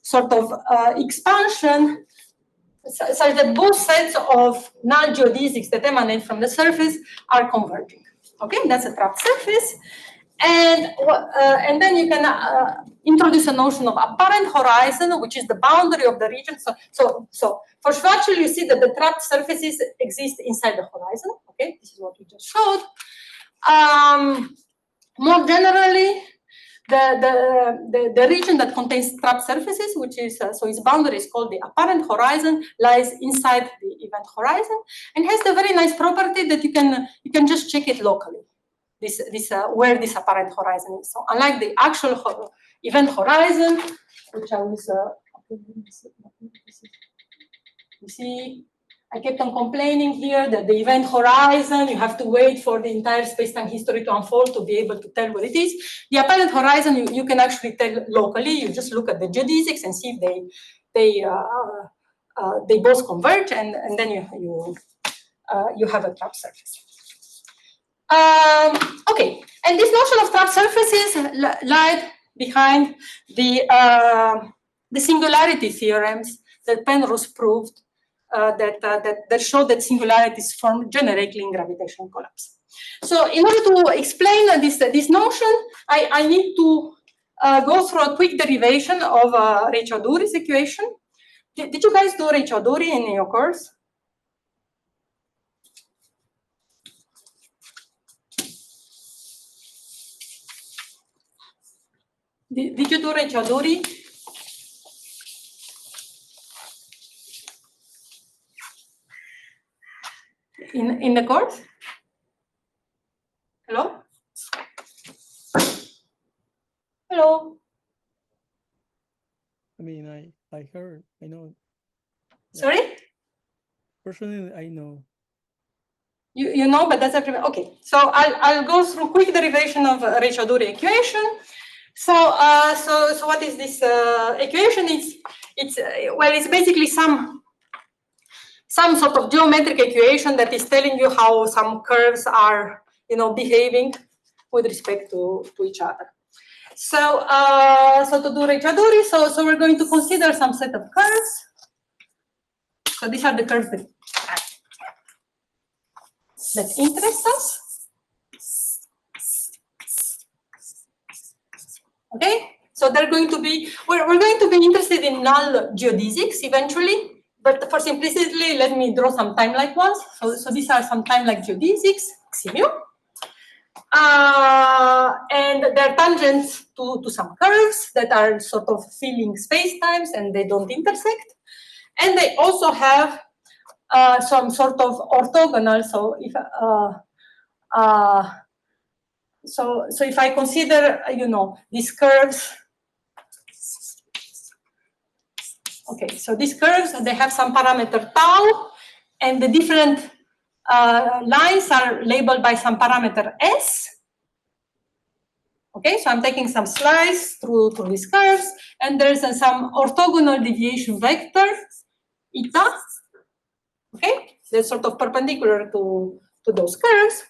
sort of expansion, such that both sets of null geodesics that emanate from the surface are converging. Okay, that's a trapped surface. And then you can introduce a notion of apparent horizon, which is the boundary of the region. So for Schwarzschild, you see that the trapped surfaces exist inside the horizon. Okay, this is what we just showed. More generally, the region that contains trapped surfaces, which is so its boundary is called the apparent horizon, lies inside the event horizon, and has the very nice property that you can just check it locally. Where this apparent horizon is. So unlike the actual event horizon, which I was, you see, I kept on complaining here that the event horizon, you have to wait for the entire space-time history to unfold to be able to tell what it is. The apparent horizon, you can actually tell locally. You just look at the geodesics and see if they both converge, and then you have a trapped surface. Okay, and this notion of trapped surfaces lied behind the singularity theorems that Penrose proved that show that singularities form generically in gravitational collapse. So in order to explain this notion, I need to go through a quick derivation of Ray-Choudhury's equation. Did you guys do Ray-Choudhury in your course? Did you do Ray-Choudhury? In the course? Hello? Hello? I mean, I heard, I know. Sorry? Personally, I know. You know, but that's a okay. So I'll go through quick derivation of Ray-Choudhury equation. So what is this equation? It's basically some sort of geometric equation that is telling you how some curves are behaving with respect to each other. So to do Ray-Choudhury, so we're going to consider some set of curves. So these are the curves that interest us. Okay, so they're going to be, we're going to be interested in null geodesics eventually, but for simplicity, let me draw some time-like ones. So these are some time-like geodesics, xmu. And they're tangents to some curves that are sort of filling spacetimes and they don't intersect. And they also have some sort of orthogonal. So if I consider, these curves, okay, so these curves, they have some parameter tau, and the different lines are labeled by some parameter s. Okay, so I'm taking some slice through these curves, and there's some orthogonal deviation vector, eta. Okay, that's sort of perpendicular to those curves.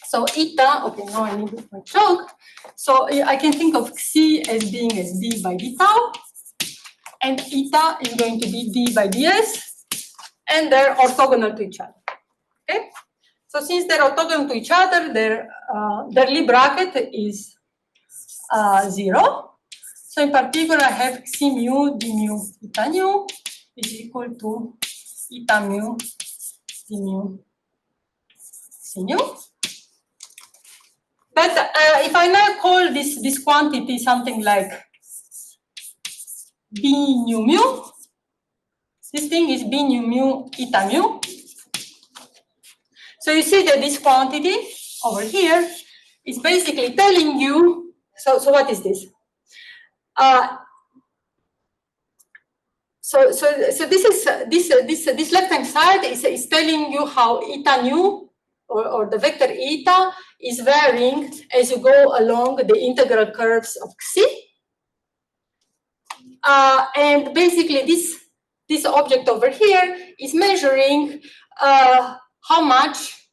So eta, okay, now I need my chalk. So I can think of xi as being as d by d tau, and eta is going to be d by ds, and they're orthogonal to each other. Okay, so since they're orthogonal to each other, their Lie bracket is 0. So in particular, I have xi mu d mu eta nu is equal to eta mu d mu xi nu. But if I now call this quantity something like B nu mu, this thing is B nu mu eta mu. So you see that this quantity over here is basically telling you, so what is this? So this is this left-hand side is telling you how eta nu or the vector eta is varying as you go along the integral curves of Xi. And basically this object over here is measuring how much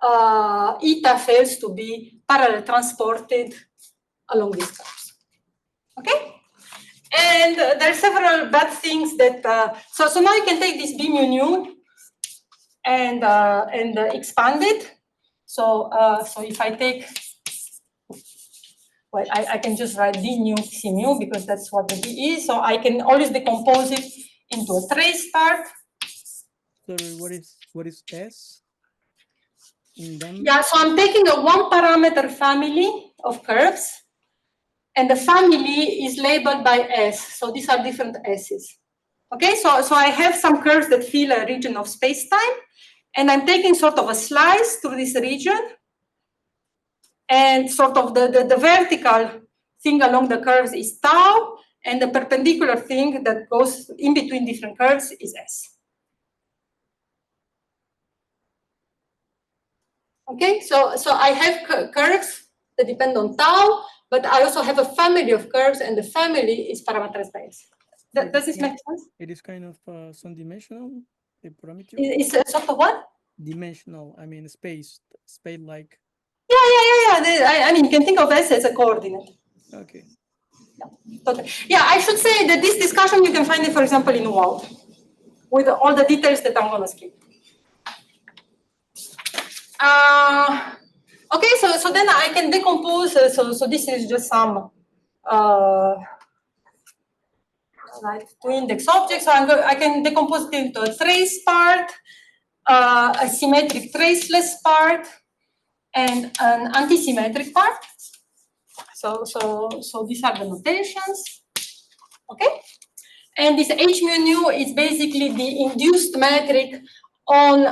eta fails to be parallel transported along these curves. Okay? And there are several bad things that, so now you can take this B mu nu and expand it. So if I take, well, I can just write D nu C mu because that's what the D is. So I can always decompose it into a trace part. Sorry, what is S in them? Yeah, so I'm taking a one parameter family of curves. And the family is labeled by S. So these are different S's. Okay, so I have some curves that fill a region of space-time, and I'm taking sort of a slice through this region, and sort of the vertical thing along the curves is tau, and the perpendicular thing that goes in between different curves is S. Okay, so I have curves that depend on tau, but I also have a family of curves, and the family is parameterized by S. Does this make sense? It is kind of some dimensional, the parameter? It's sort of what? Dimensional, I mean space-like. Yeah. I mean, you can think of S as a coordinate. Okay. Yeah, totally. Yeah, I should say that this discussion, you can find it, for example, in WALT, with all the details that I'm going to skip. Okay, so then I can decompose. So this is just some like two index objects. So I can decompose it into a trace part, a symmetric traceless part, and an antisymmetric part. So these are the notations. Okay, and this H mu nu is basically the induced metric on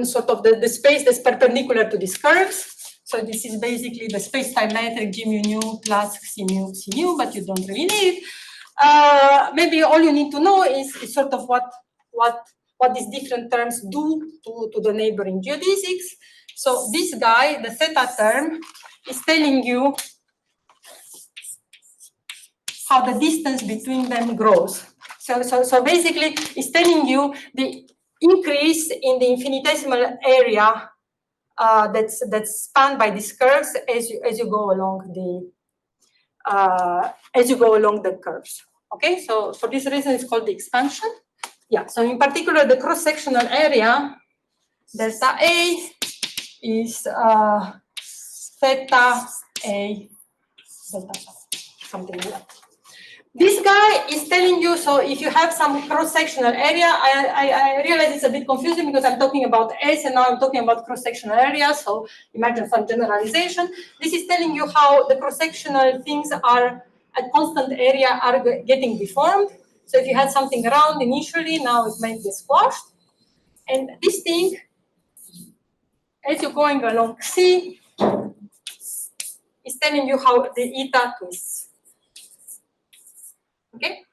sort of the space that's perpendicular to these curves. So this is basically the space-time metric G mu nu plus C mu, but you don't really need it. Maybe all you need to know is sort of what these different terms do to the neighboring geodesics. So this guy, the theta term, is telling you how the distance between them grows. So basically, it's telling you the increase in the infinitesimal area that's spanned by these curves as you go along the curves. Okay, so for this reason, it's called the expansion. Yeah. So in particular, the cross-sectional area delta A is theta A delta something like that. This guy is telling you, so if you have some cross-sectional area, I realize it's a bit confusing because I'm talking about S and now I'm talking about cross-sectional area, so imagine some generalization. This is telling you how the cross-sectional things are at constant area are getting deformed. So if you had something round initially, now it might get squashed. And this thing, as you're going along C, is telling you how the eta twists. Okay,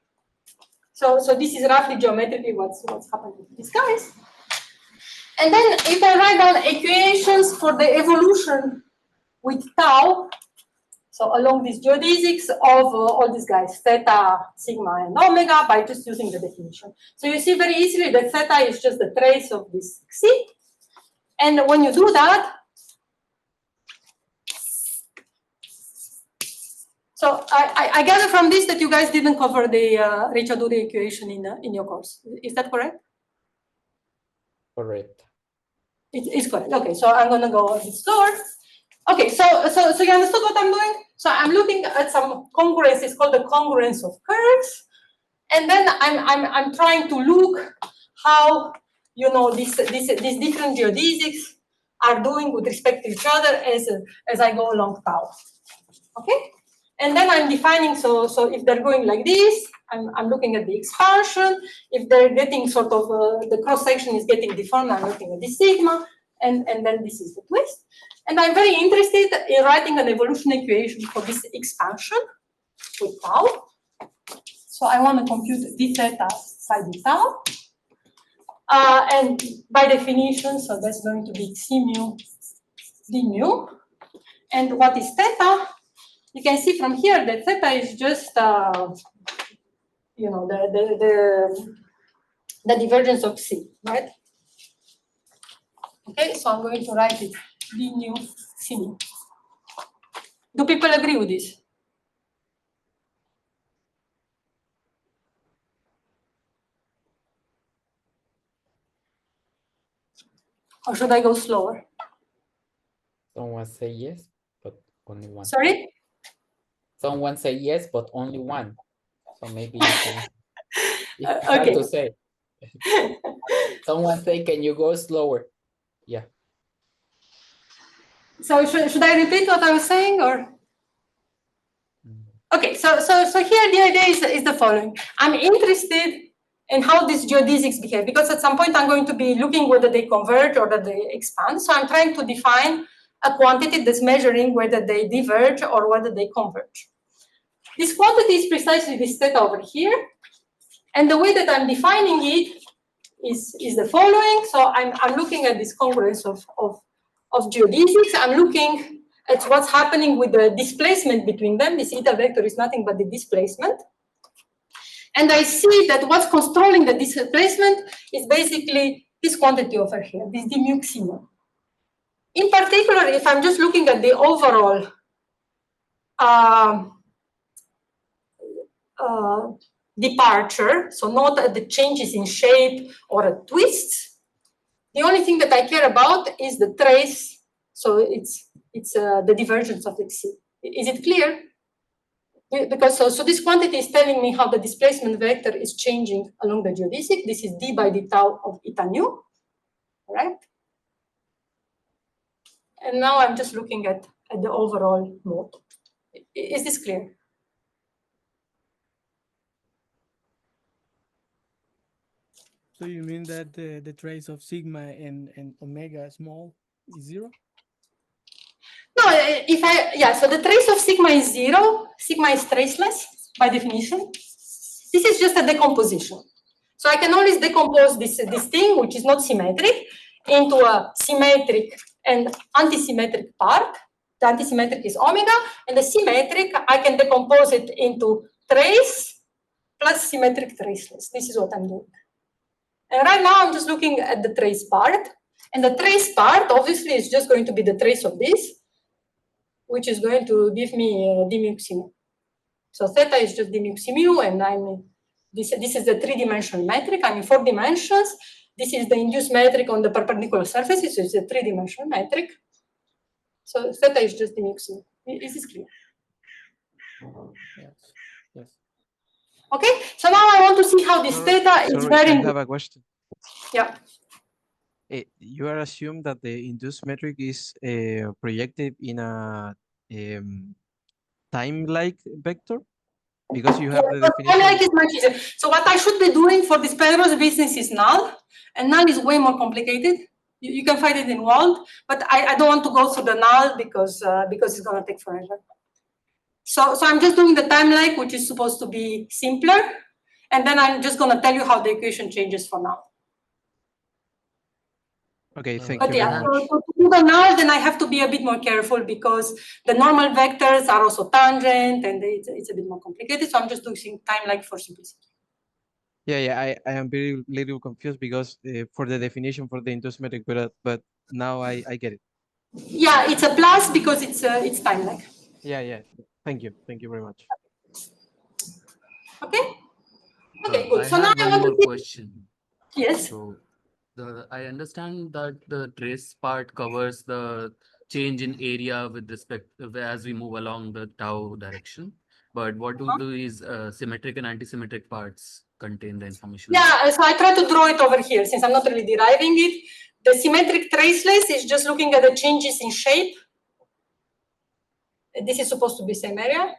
so this is roughly geometrically what's happening to these guys. And then if I write down equations for the evolution with tau, so along these geodesics of all these guys, theta, sigma, and omega, by just using the definition. So you see very easily that theta is just the trace of this Xi. And when you do that, so I gather from this that you guys didn't cover the Ricciarduri equation in your course. Is that correct? Correct. It's correct. Okay, so I'm gonna go a bit slower. Okay, so you understood what I'm doing? So I'm looking at some congruence. It's called the congruence of curves, and then I'm trying to look how these different geodesics are doing with respect to each other as I go along tau. Okay, and then I'm defining, so if they're going like this, I'm looking at the expansion. If they're getting sort of the cross section is getting deformed, I'm looking at the sigma, and then this is the twist. And I'm very interested in writing an evolution equation for this expansion with tau. So I want to compute d theta psi d tau. And by definition, so that's going to be c mu d mu. And what is theta? You can see from here that theta is just the divergence of c, right? Okay, so I'm going to write it d mu c mu. Do people agree with this? Or should I go slower? Someone say yes, but only one. Sorry? Someone say yes, but only one. So maybe you can. It's Okay. hard to say. Someone say, can you go slower? Yeah. So should I repeat what I was saying, or? Okay, so here the idea is the following. I'm interested in how these geodesics behave, because at some point I'm going to be looking whether they converge or whether they expand. So I'm trying to define a quantity that's measuring whether they diverge or whether they converge. This quantity is precisely this theta over here. And the way that I'm defining it is the following. So I'm looking at this congruence of geodesics. I'm looking at what's happening with the displacement between them. This eta vector is nothing but the displacement. And I see that what's controlling the displacement is basically this quantity over here, this d mu xi mu. In particular, if I'm just looking at the overall departure, so not at the changes in shape or at twists, the only thing that I care about is the trace. So it's the divergence of the xi. Is it clear? Because so this quantity is telling me how the displacement vector is changing along the geodesic. This is d by d tau of eta nu, right? And now I'm just looking at the overall mode. Is this clear? So you mean that the trace of sigma and omega small is 0? No, so the trace of sigma is 0. Sigma is traceless by definition. This is just a decomposition. So I can always decompose this thing, which is not symmetric, into a symmetric and antisymmetric part. The antisymmetric is omega, and the symmetric, I can decompose it into trace plus symmetric traceless. This is what I'm doing. And right now, I'm just looking at the trace part. And the trace part, obviously, is just going to be the trace of this, which is going to give me d mu xi mu. So theta is just d mu xi mu, and this is the 3-dimensional metric. I'm in 4 dimensions. This is the induced metric on the perpendicular surfaces, so it's a 3-dimensional metric. So theta is just d mu xi mu. Is this clear? Yes. Yes. Okay, so now I want to see how this theta is varying. I have a question. Yeah. You are assumed that the induced metric is projected in a time-like vector, because you have the definition. Like is much easier. So what I should be doing for this Pedro's business is null, and null is way more complicated. You can find it in Wald, but I don't want to go through the null because it's going to take forever. So I'm just doing the time-like, which is supposed to be simpler, and then I'm just going to tell you how the equation changes for now. Okay, thank But you yeah, very much. so to do the null, then I have to be a bit more careful because the normal vectors are also tangent, and it's a bit more complicated. So I'm just doing time-like for simplicity. Yeah, I am very little confused because for the definition for the induced metric, but now I get it. Yeah, it's a plus because it's time-like. Yeah. Thank you very much. Okay. Okay, good. I So now had I one want more to see. question. Yes. So I understand that the trace part covers the change in area with respect as we move along the tau direction. But what do these symmetric and antisymmetric parts contain the information? Yeah, so I try to draw it over here since I'm not really deriving it. The symmetric traceless is just looking at the changes in shape. This is supposed to be same area.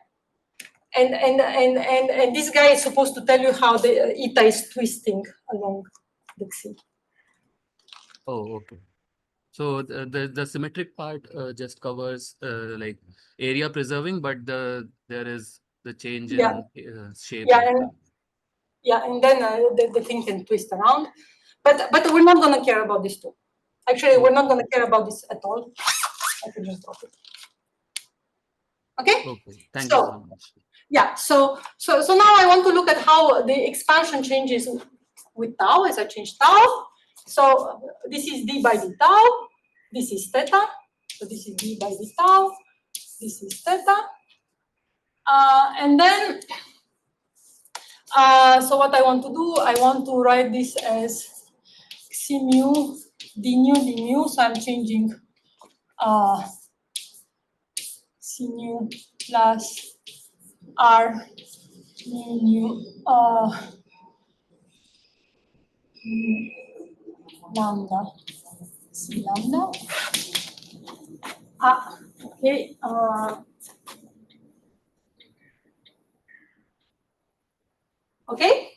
And this guy is supposed to tell you how the eta is twisting along the X. Oh, okay. So the symmetric part just covers like area preserving, but there is the change in shape. Yeah, and then the thing can twist around. But we're not going to care about this too. Actually, we're not going to care about this at all. I can just drop it. Okay? Okay, thank you so much. Yeah, so now I want to look at how the expansion changes with tau as I change tau. So this is d by d tau. This is theta. So this is d by d tau. This is theta. And then, so what I want to do, I want to write this as xi mu d mu. So I'm changing xi mu plus r mu lambda c lambda. Okay. Okay.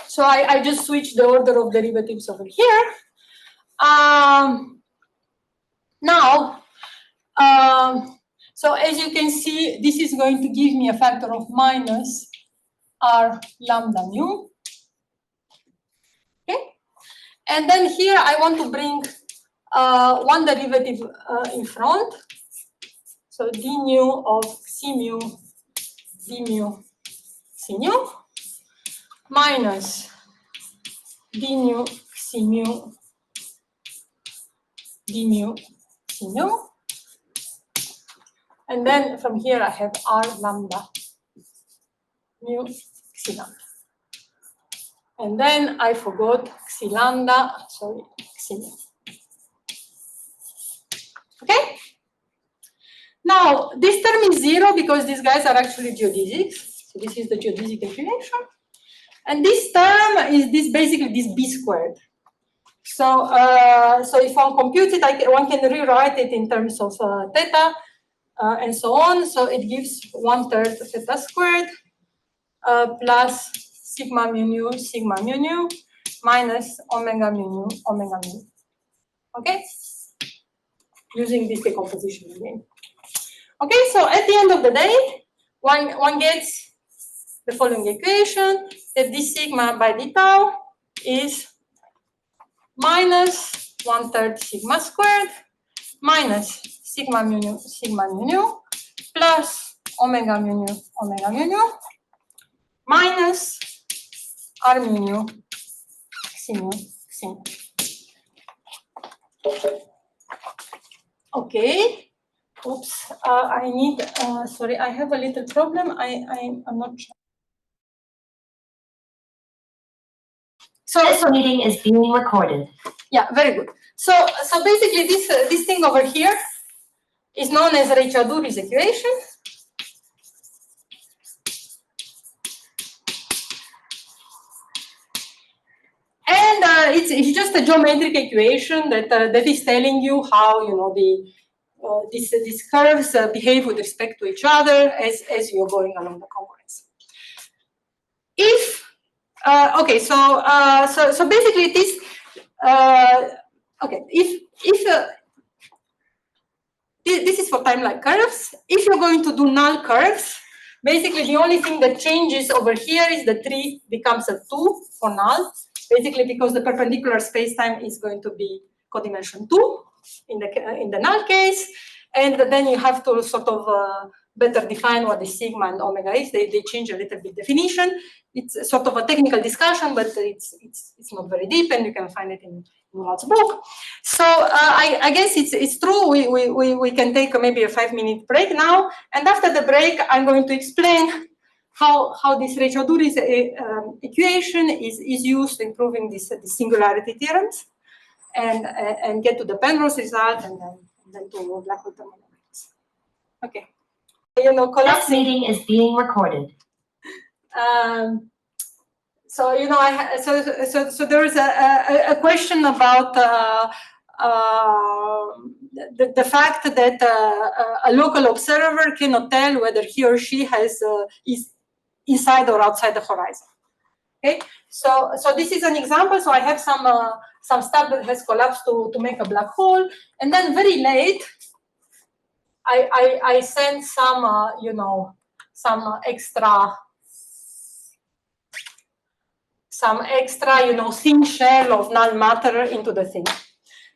So I just switched the order of derivatives over here. Now, so as you can see, this is going to give me a factor of minus r lambda mu. Okay. And then here I want to bring one derivative in front. So d nu of c mu d mu c nu minus d nu c mu d mu c nu. And then from here I have r lambda mu xi lambda. And then I forgot xi lambda, sorry, xi mu. Okay? Now, this term is 0 because these guys are actually geodesics. So this is the geodesic inclination. And this term is basically this b squared. So, so if one computes it, one can rewrite it in terms of theta and so on. So it gives 1/3 theta squared plus sigma mu nu minus omega mu nu omega mu. Okay? Using this decomposition again. Okay, so at the end of the day, one gets the following equation, that this sigma by d tau is minus 1/3 sigma squared minus sigma mu nu plus omega mu nu minus r mu nu xi mu. Okay. Oops, I need, sorry, I have a little problem. I'm not sure. So this meeting is being recorded. Yeah, very good. So basically this thing over here is known as Raychaudhuri's equation. And it's just a geometric equation that is telling you how, you know, these curves behave with respect to each other as you're going along the congruence. If okay, so basically it is okay. If this is for time-like curves, if you're going to do null curves, basically the only thing that changes over here is the 3 becomes a 2 for null. Basically, because the perpendicular spacetime is going to be codimension 2 in the null case, and then you have to sort of better define what the sigma and omega is. They change a little bit definition. It's sort of a technical discussion, but it's not very deep, and you can find it in Murat's book. So I guess it's true. We can take maybe a 5-minute break now, and after the break, I'm going to explain how this Raychaudhuri's equation is used in proving these singularity theorems, and get to the Penrose result, and then to black hole thermodynamics. Okay. You know, This meeting is being recorded. So you know, so there is a question about the fact that a local observer cannot tell whether he or she is inside or outside the horizon. Okay, so this is an example. So I have some stuff that has collapsed to make a black hole, and then very late, I send some you know, some extra you know, thin shell of null matter into the thing.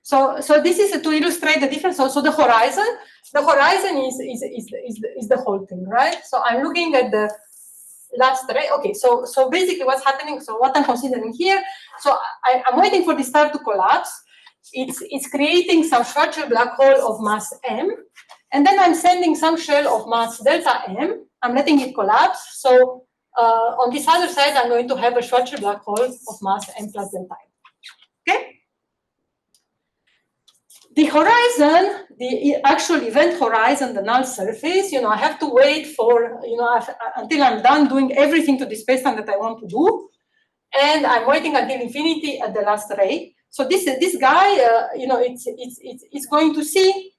So this is to illustrate the difference. So the horizon is the whole thing, right? So I'm looking at the last ray. Okay, so basically what's happening, so what I'm considering here, so I'm waiting for the star to collapse. It's creating some Schwarzschild black hole of mass m, and then I'm sending some shell of mass delta m. I'm letting it collapse. So on this other side, I'm going to have a Schwarzschild black hole of mass m plus delta m. Okay. The horizon, the actual event horizon, the null surface, you know, I have to wait for, you know, until I'm done doing everything to the spacetime that I want to do, and I'm waiting until infinity at the last ray. So this guy, you know, it's going to see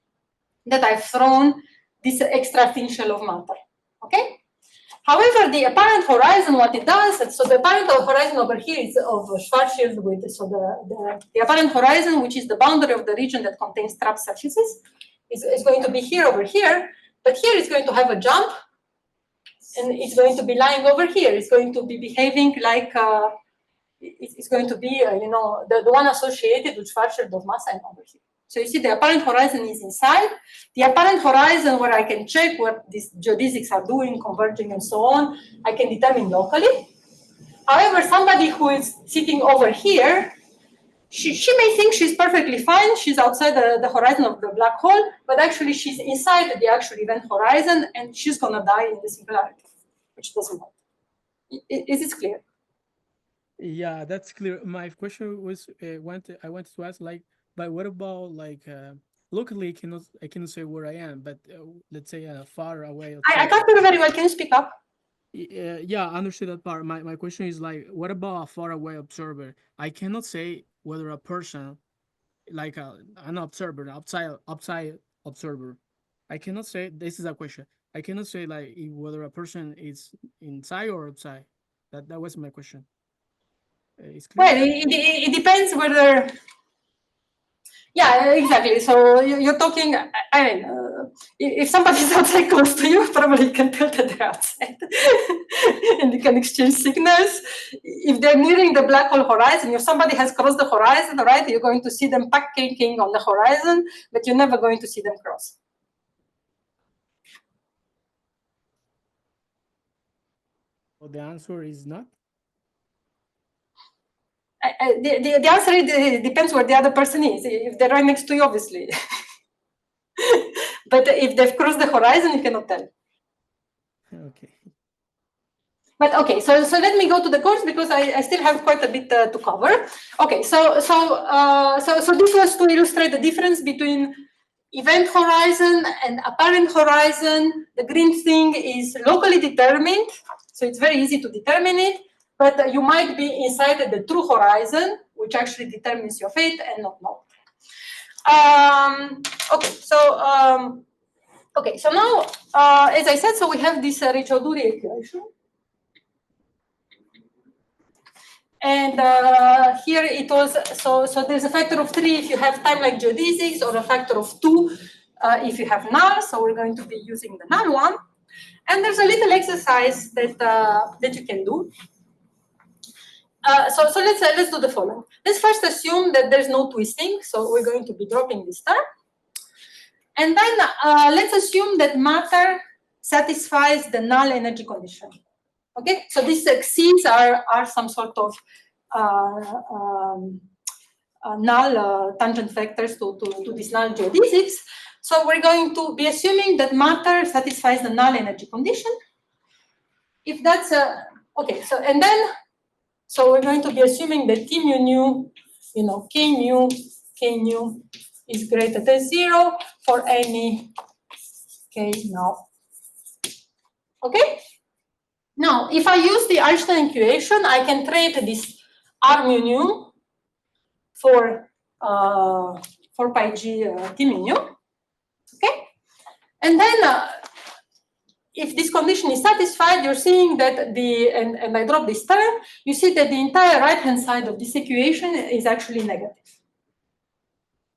that I've thrown this extra thin shell of matter. Okay. However, the apparent horizon, what it does, so the apparent horizon over here is of Schwarzschild with, so the apparent horizon, which is the boundary of the region that contains trapped surfaces, is going to be here over here, but here it's going to have a jump, and it's going to be lying over here. It's going to be behaving like, it's going to be, you know, the one associated with Schwarzschild of mass m over here. So you see the apparent horizon is inside. The apparent horizon where I can check what these geodesics are doing, converging and so on, I can determine locally. However, somebody who is sitting over here, she may think she's perfectly fine. She's outside the horizon of the black hole, but actually she's inside the actual event horizon, and she's gonna die in the singularity, which doesn't matter. Is it clear? Yeah, that's clear. My question was, I wanted to ask, like, but what about like locally? I cannot say where I am, but let's say far away. I can't hear very well. Can you speak up? Yeah, I understood that part. My question is like, what about a far away observer? I cannot say whether a person, like an observer, outside observer, I cannot say. This is a question. I cannot say like whether a person is inside or outside. That was my question. Well, it depends whether. Yeah, exactly. So you're talking. I mean, if somebody's outside close to you, probably you can tell that they're outside, and you can exchange signals. If they're nearing the black hole horizon, if somebody has crossed the horizon, right, you're going to see them pancaking on the horizon, but you're never going to see them cross. Well, the answer is not. The answer depends where the other person is. If they're right next to you, obviously. But if they've crossed the horizon, you cannot tell. Okay. But okay, so let me go to the course because I still have quite a bit to cover. Okay, so this was to illustrate the difference between event horizon and apparent horizon. The green thing is locally determined, so it's very easy to determine it. But you might be inside the true horizon, which actually determines your fate, and not know. Okay, so now, as I said, so we have this Ricciarduri equation. And here it was, so there's a factor of 3 if you have time-like geodesics, or a factor of 2 if you have null. So we're going to be using the null one. And there's a little exercise that you can do. So let's do the following. Let's first assume that there's no twisting. So we're going to be dropping this term. And then let's assume that matter satisfies the null energy condition. Okay, so these x's are some sort of null tangent vectors to these null geodesics. So we're going to be assuming that matter satisfies the null energy condition. If that's okay, so and then so we're going to be assuming that T mu nu, you know, K nu is greater than 0 for any K now. Okay. Now, if I use the Einstein equation, I can trade this R mu nu for 4 pi g T mu nu. Okay, and then if this condition is satisfied, you're seeing that and I drop this term, you see that the entire right-hand side of this equation is actually negative.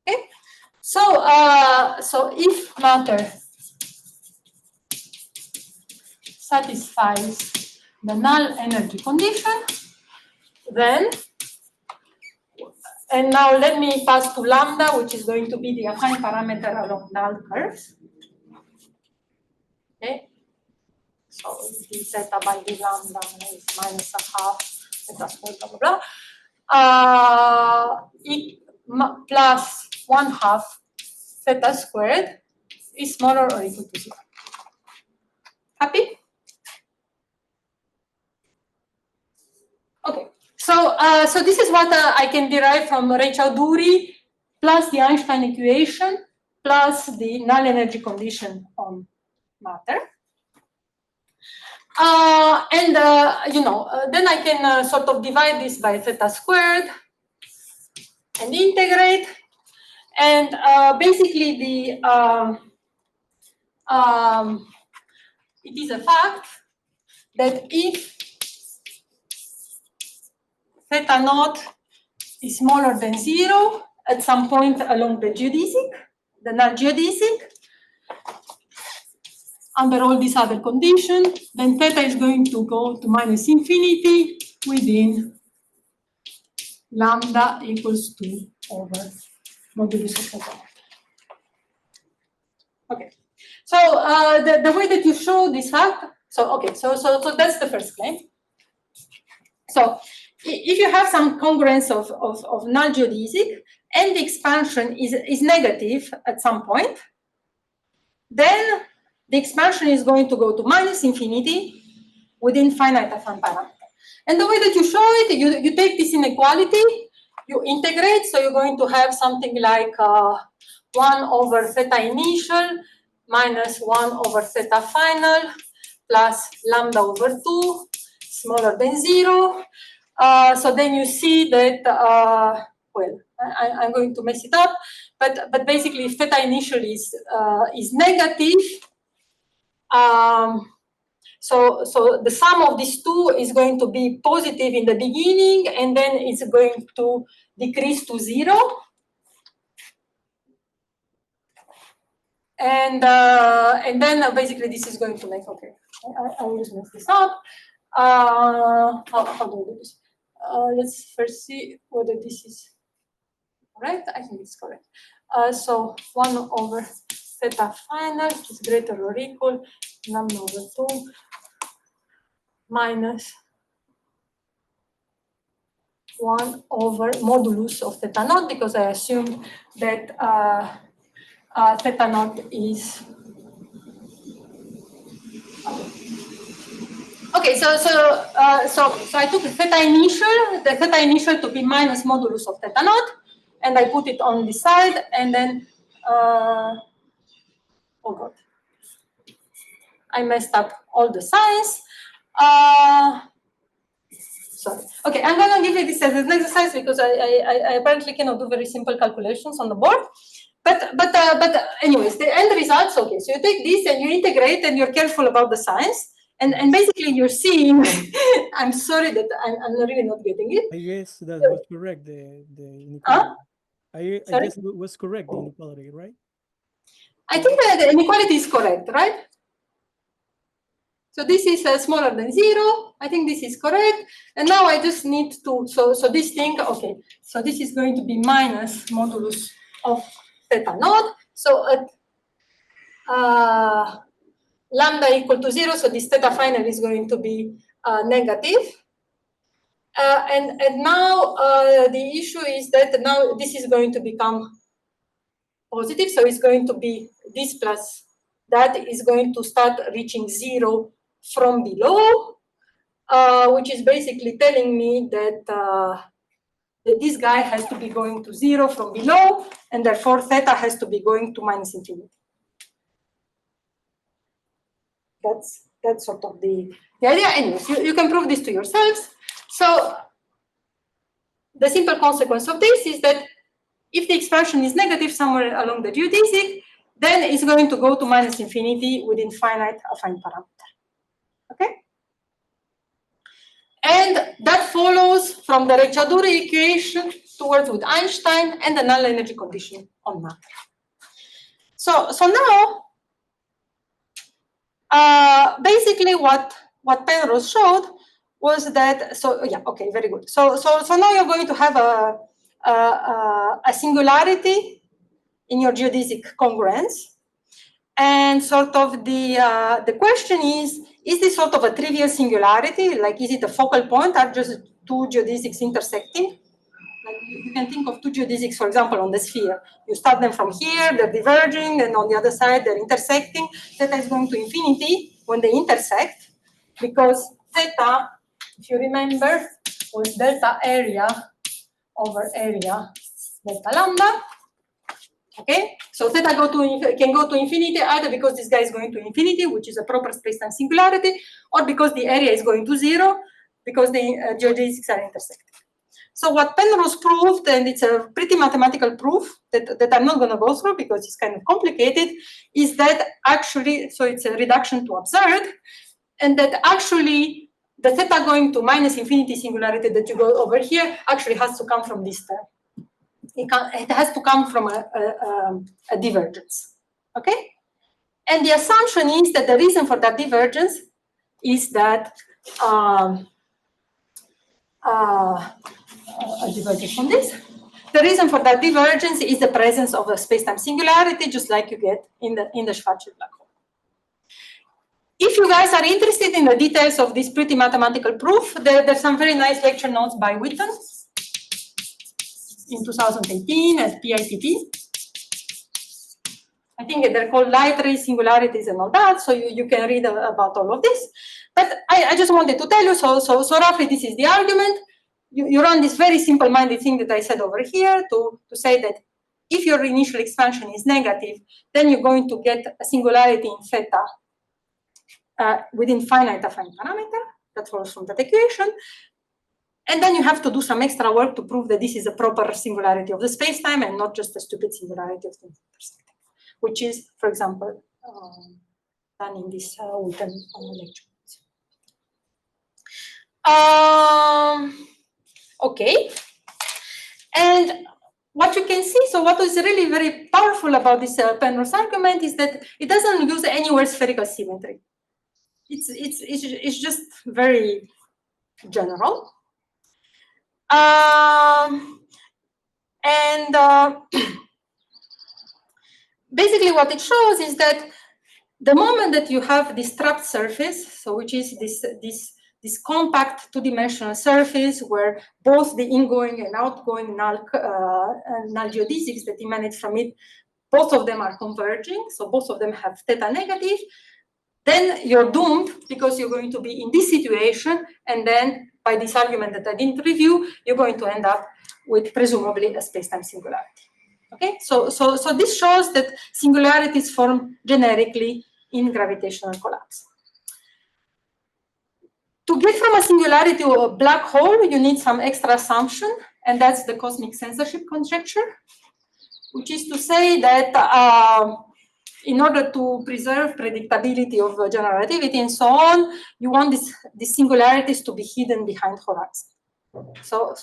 Okay, so so if matter satisfies the null energy condition, then, and now let me pass to lambda, which is going to be the affine parameter along null curves. Okay, so d theta by d lambda is minus a half theta squared, blah, blah, blah. Plus 1/2 theta squared is smaller or equal to 0. Happy? Okay, so so this is what I can derive from Ray-Choudhury plus the Einstein equation plus the null energy condition on matter. And you know, then I can sort of divide this by theta squared and integrate. And basically, it is a fact that if theta naught is smaller than 0 at some point along the geodesic, the null geodesic, under all these other conditions, then theta is going to go to minus infinity within lambda equals 2 over modulus of theta. Okay, so the way that you show this fact, so okay, so that's the first claim. So if you have some congruence of null geodesic and the expansion is negative at some point, then the expansion is going to go to minus infinity within finite affine parameter. And the way that you show it, you take this inequality, you integrate, so you're going to have something like 1 over theta initial minus 1 over theta final plus lambda over 2 smaller than 0. So then you see that, well, I'm going to mess it up, but basically if theta initial is negative, so the sum of these two is going to be positive in the beginning, and then it's going to decrease to 0. And then basically this is going to make, okay, I will just mess this up. How do we do this? Let's first see whether this is correct. I think it's correct. So 1 over theta final is greater or equal lambda over 2 minus 1 over modulus of theta naught, because I assume that theta naught is okay. So I took the theta initial to be minus modulus of theta naught, and I put it on this side, and then oh god, I messed up all the signs. Sorry. Okay, I'm going to give you this as an exercise because I apparently cannot do very simple calculations on the board. But anyways, the end results, okay, so you take this and you integrate and you're careful about the signs. And basically you're seeing, I'm sorry that I'm really not getting it. I guess that was correct, the inequality. I guess it was correct, the inequality, right? I think that the inequality is correct, right? So this is smaller than 0. I think this is correct. And now I just need to, so this thing, okay, so this is going to be minus modulus of theta naught. So at lambda equal to 0, so this theta final is going to be negative. And now the issue is that now this is going to become positive. So it's going to be this plus that is going to start reaching 0 from below, which is basically telling me that, that this guy has to be going to 0 from below, and therefore theta has to be going to minus infinity. that's sort of the idea. Anyways, you can prove this to yourselves. So the simple consequence of this is that if the expansion is negative somewhere along the geodesic, then it's going to go to minus infinity with infinite affine parameter. Okay? And that follows from the Ricciarduri equation towards with Einstein and the null energy condition on matter. So now, basically what Penrose showed was that, so yeah, okay, very good. So now you're going to have a singularity in your geodesic congruence. And sort of the question is this sort of a trivial singularity? Like, is it a focal point? Are just two geodesics intersecting? Like you can think of two geodesics, for example, on the sphere. You start them from here, they're diverging, and on the other side, they're intersecting. Theta is going to infinity when they intersect, because theta, if you remember, was delta area over area delta lambda. Okay, so theta can go to infinity either because this guy is going to infinity, which is a proper space-time singularity, or because the area is going to 0, because the geodesics are intersecting. So what Penrose proved, and it's a pretty mathematical proof that I'm not going to go through because it's kind of complicated, is that actually, so it's a reduction to absurd, and that actually the theta going to minus infinity singularity that you go over here actually has to come from this term. It has to come from a divergence, okay? And the assumption is that the reason for that divergence is that a divergence from this. The reason for that divergence is the presence of a space-time singularity, just like you get in the Schwarzschild black hole. If you guys are interested in the details of this pretty mathematical proof, there's some very nice lecture notes by Witten in 2018 at IPFT. I think they're called light ray singularities and all that, so you can read about all of this. But I just wanted to tell you, so roughly this is the argument. You run this very simple-minded thing that I said over here to say that if your initial expansion is negative, then you're going to get a singularity in theta with infinite affine parameter. That follows from that equation. And then you have to do some extra work to prove that this is a proper singularity of the space-time and not just a stupid singularity of the intersecting, which is, for example, done in this Witten lecture. Okay. And what you can see, so what is really very powerful about this Penrose argument is that it doesn't use anywhere spherical symmetry. It's just very general. Basically what it shows is that the moment that you have this trapped surface, so which is this compact two-dimensional surface where both the ingoing and outgoing null geodesics that emanate from it, both of them are converging, so both of them have theta negative, then you're doomed because you're going to be in this situation, and then by this argument that I didn't review, you're going to end up with presumably a space-time singularity. Okay, so this shows that singularities form generically in gravitational collapse. To get from a singularity to a black hole, you need some extra assumption, and that's the cosmic censorship conjecture, which is to say that in order to preserve predictability of general relativity and so on, you want these singularities to be hidden behind horizon. So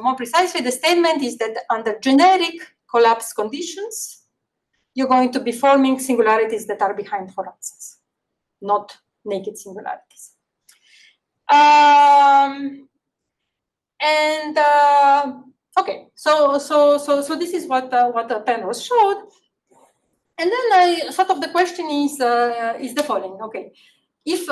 more precisely, the statement is that under generic collapse conditions, you're going to be forming singularities that are behind horizons, not naked singularities. Okay, so this is what Penrose showed. And then sort of the question is the following. Okay, if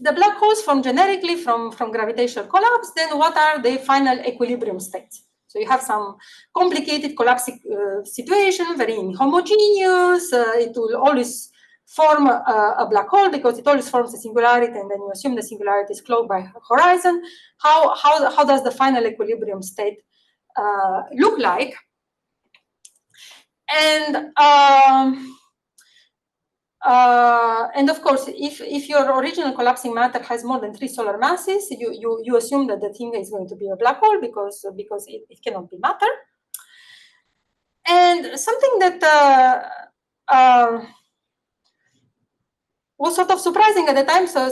the black holes form generically from gravitational collapse, then what are the final equilibrium states? So you have some complicated collapsic situation, very inhomogeneous. It will always form a black hole because it always forms a singularity, and then you assume the singularity is closed by horizon. How does the final equilibrium state look like? And And of course, if your original collapsing matter has more than 3 solar masses, you assume that the thing is going to be a black hole because it cannot be matter. And something that was sort of surprising at the time. So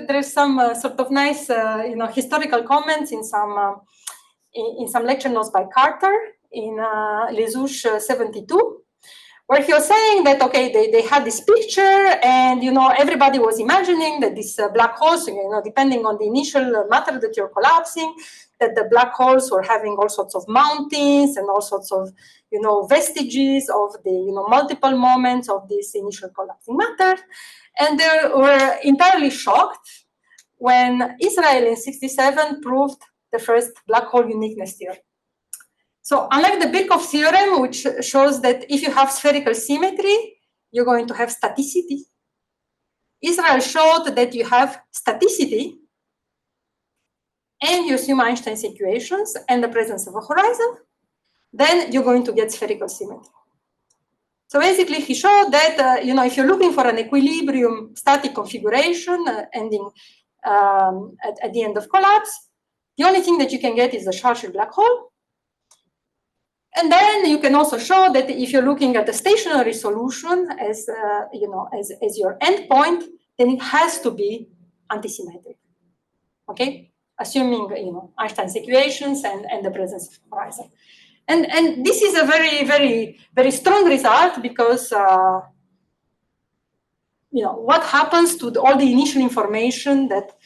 there's some sort of nice historical comments in some lecture notes by Carter in Les 72. Where he was saying that, okay, they had this picture and, everybody was imagining that these black holes, depending on the initial matter that you're collapsing, that the black holes were having all sorts of mountains and all sorts of, vestiges of the, multiple moments of this initial collapsing matter. And they were entirely shocked when Israel in 1967 proved the first black hole uniqueness theorem. So unlike the Birkhoff theorem, which shows that if you have spherical symmetry, you're going to have staticity, Israel showed that you have staticity and you assume Einstein's equations and the presence of a horizon, then you're going to get spherical symmetry. So basically, he showed that, if you're looking for an equilibrium static configuration ending at the end of collapse, the only thing that you can get is a Schwarzschild black hole. And then you can also show that if you're looking at the stationary solution as your endpoint, then it has to be antisymmetric. Okay, assuming Einstein's equations and the presence of horizon. And this is a very, very, very strong result because what happens to all the initial information that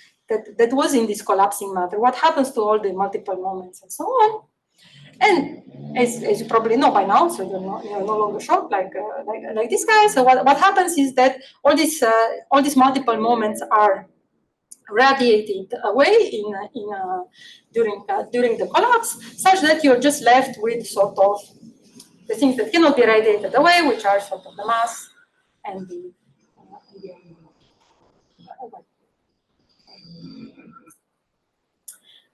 was in this collapsing matter? What happens to all the multiple moments and so on? And as you probably know by now, so you're no longer shocked like this guy. So what happens is that all these multiple moments are radiated away during the collapse, such that you're just left with sort of the things that cannot be radiated away, which are sort of the mass and the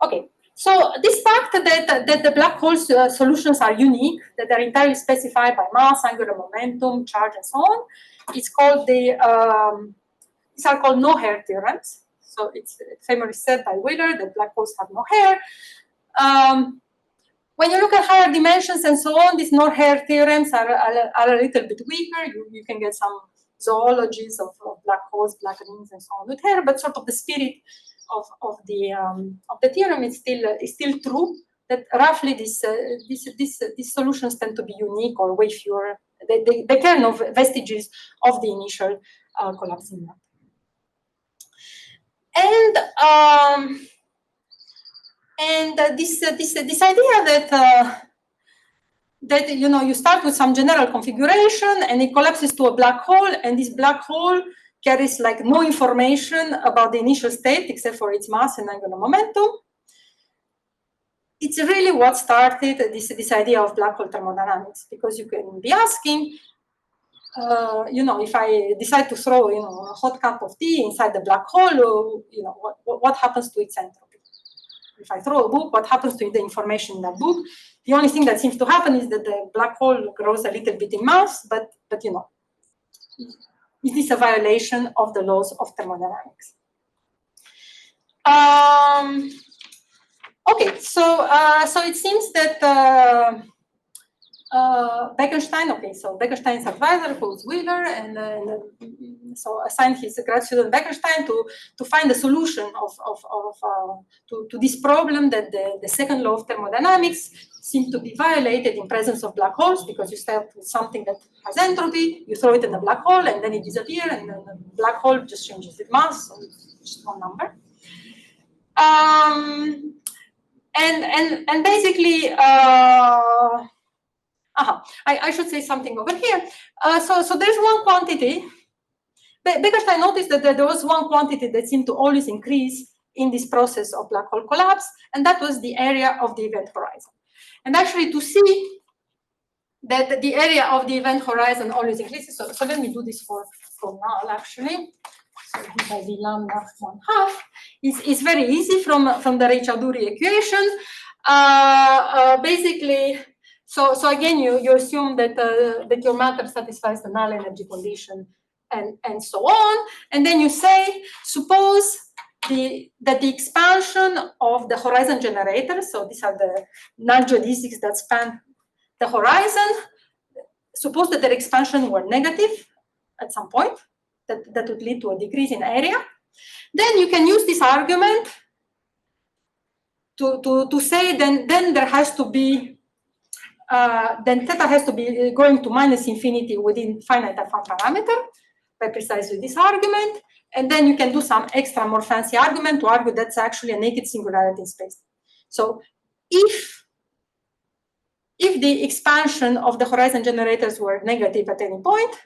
okay. So this fact that the black hole solutions are unique, that they're entirely specified by mass, angular momentum, charge, and so on, it's called these are called no-hair theorems. So it's famously said by Wheeler that black holes have no hair. When you look at higher dimensions and so on, these no-hair theorems are a little bit weaker. You can get some zoologies of black holes, black rings, and so on with hair, but sort of the spirit of the theorem is still true. That roughly these solutions tend to be unique or way fewer. They carry no vestiges of the initial collapsing matter. And this idea that you start with some general configuration and it collapses to a black hole, and this black hole carries like no information about the initial state except for its mass and angular momentum. It's really what started this idea of black hole thermodynamics, because you can be asking, if I decide to throw a hot cup of tea inside the black hole, what happens to its entropy? If I throw a book, what happens to the information in that book? The only thing that seems to happen is that the black hole grows a little bit in mass, but is this a violation of the laws of thermodynamics? Okay, so it seems that Bekenstein, so Bekenstein's advisor, who's Wheeler, and so assigned his grad student Bekenstein to find a solution to this problem that the second law of thermodynamics seems to be violated in presence of black holes, because you start with something that has entropy, you throw it in the black hole, and then it disappears, and then the black hole just changes its mass, so it's just one number. And basically, I should say something over here. So there's one quantity. Bekenstein noticed that there was one quantity that seemed to always increase in this process of black hole collapse, and that was the area of the event horizon. And actually, to see that the area of the event horizon always increases, so let me do this for now, actually. So by the lambda 1/2 is very easy from the Ricciarduri equation. Basically, so again, you assume that your matter satisfies the null energy condition and so on. And then you say, suppose that the expansion of the horizon generator, so these are the null geodesics that span the horizon, suppose that their expansion were negative at some point, that would lead to a decrease in area. Then you can use this argument to say then there has to be, then theta has to be going to minus infinity within finite f1 parameter by precisely this argument. And then you can do some extra more fancy argument to argue that's actually a naked singularity in space. So if the expansion of the horizon generators were negative at any point,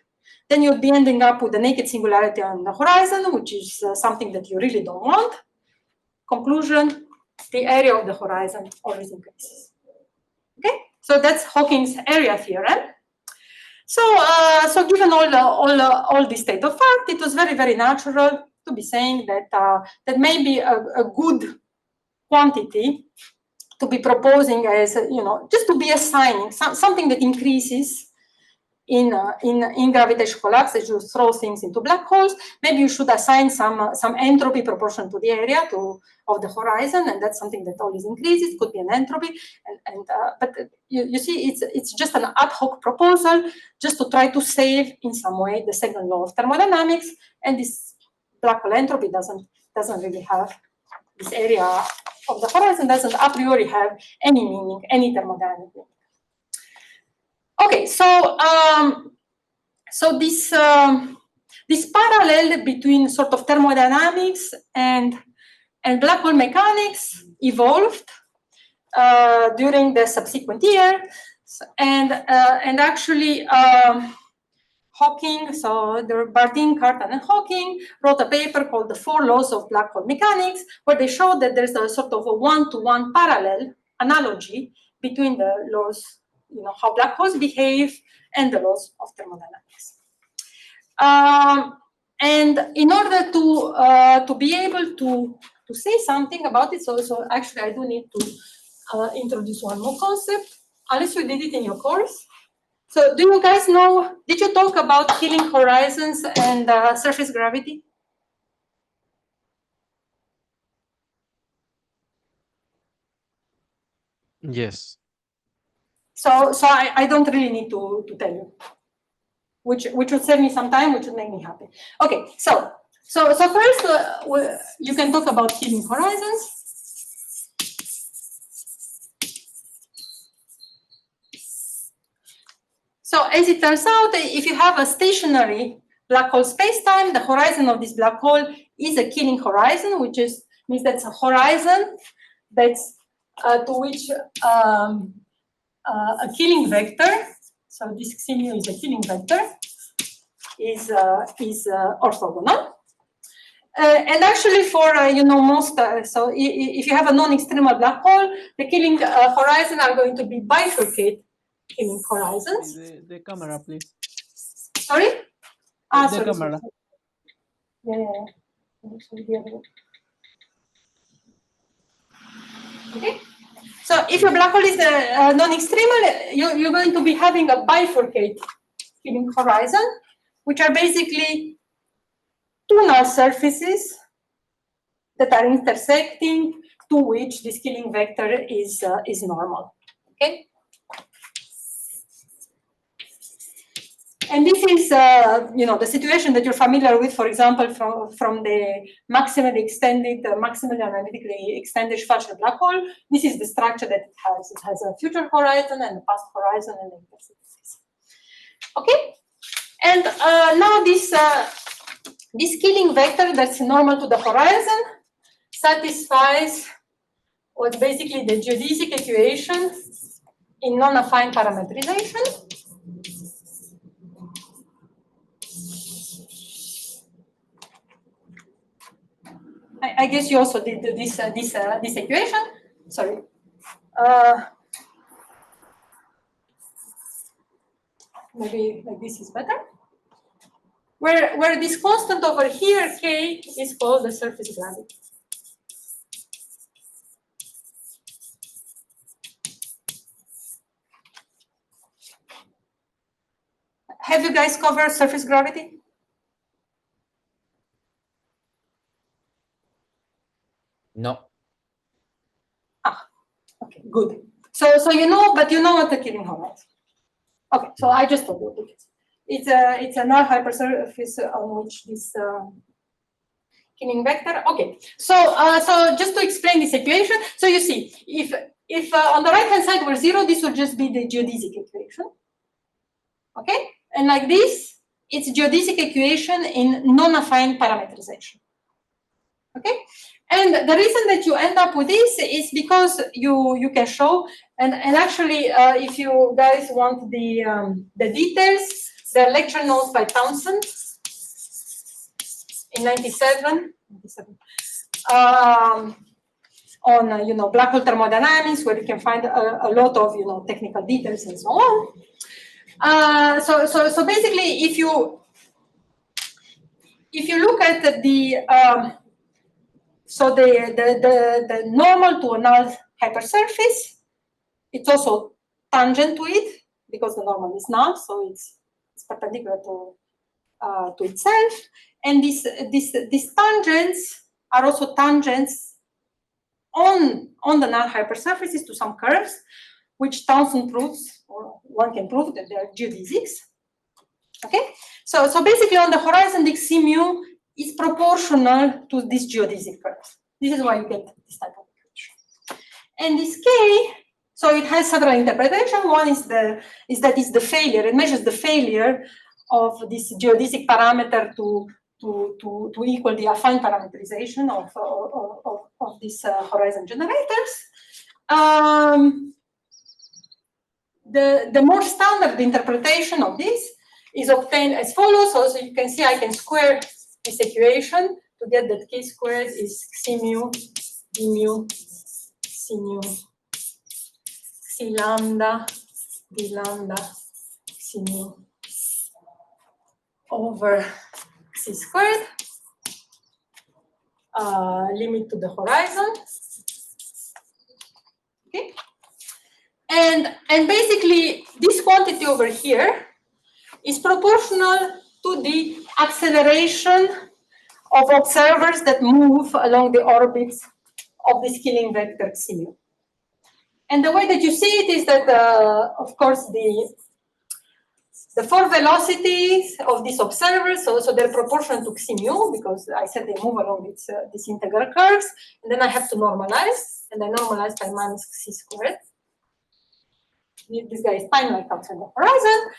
then you'd be ending up with a naked singularity on the horizon, which is something that you really don't want. Conclusion, the area of the horizon always increases. Okay, so that's Hawking's area theorem. So given all this state of fact, it was very, very natural to be saying that that may be a good quantity to be proposing as, just to be assigning something that increases in gravitational collapse as you throw things into black holes. Maybe you should assign some entropy proportion to the area of the horizon, and that's something that always increases. Could be an entropy, but you see, it's just an ad hoc proposal just to try to save in some way the second law of thermodynamics, and this black hole entropy doesn't really have this area of the horizon doesn't a priori have any meaning, any thermodynamic meaning. Okay, so this parallel between sort of thermodynamics and black hole mechanics evolved during the subsequent years, and actually Hawking, so there were Bardeen, Cartan, and Hawking wrote a paper called The Four Laws of Black Hole Mechanics, where they showed that there's a sort of a one-to-one parallel analogy between the laws, how black holes behave, and the laws of thermodynamics. And in order to be able to say something about it, so actually I do need to introduce one more concept, unless you did it in your course. So do you guys know, did you talk about healing horizons and surface gravity? Yes. So I don't really need to tell you, which would save me some time, which would make me happy. Okay, so first you can talk about healing horizons. So as it turns out, if you have a stationary black hole spacetime, the horizon of this black hole is a killing horizon, which means that's a horizon that's to which a killing vector, so this xmu is a killing vector, is orthogonal. And actually for, most, so if you have a non-extremal black hole, the killing horizon are going to be bifurcate killing horizons. The camera, please. Sorry? The sorry, camera. Sorry. Yeah. Okay. So if your black hole is non-extremal, you're going to be having a bifurcate killing horizon, which are basically two null surfaces that are intersecting, to which this killing vector is normal. Okay. And this is, the situation that you're familiar with, for example, from the maximally extended, maximally analytically extended Schwarzschild black hole. This is the structure that it has. It has a future horizon and a past horizon and an interface. Okay, and now this killing vector that's normal to the horizon satisfies what's basically the geodesic equation in non-affine parametrization. I guess you also did this equation. Sorry. Maybe like this is better. Where this constant over here, k, is called the surface gravity. Have you guys covered surface gravity? No. Okay, good. So you know, but you know what the killing horizon. Okay, so I just told you it. It's a null hypersurface on which this killing vector. Okay, so just to explain this equation, so you see, if on the right hand side were 0, this would just be the geodesic equation. Okay, and like this, it's geodesic equation in non-affine parametrization. Okay, and the reason that you end up with this is because you can show, and actually, if you guys want the details, the lecture notes by Townsend in 97 on black hole thermodynamics, where you can find a lot of technical details and so on. So basically, if you look at the the normal to a null hypersurface, it's also tangent to it because the normal is null, so it's perpendicular to itself. And these tangents are also tangents on the null hypersurfaces to some curves, which Townsend proves, or one can prove that they are geodesics. Okay, so basically on the horizon, the C mu is proportional to this geodesic curve. This is why you get this type of equation. And this K, so it has several interpretations. One is that it's the failure. It measures the failure of this geodesic parameter to equal the affine parameterization of these horizon generators. The more standard interpretation of this is obtained as follows. So you can see I can square this equation to get that K squared is C mu, D mu, C mu, C lambda, D lambda, C mu over C squared, limit to the horizon. Okay. And basically, this quantity over here is proportional to the acceleration of observers that move along the orbits of this killing vector C mu. And the way that you see it is that, of course, the four velocities of these observers, so they're proportional to C mu, because I said they move along these integral curves, and then I have to normalize, and I normalize by minus C squared. This guy is tiny, like outside the horizon.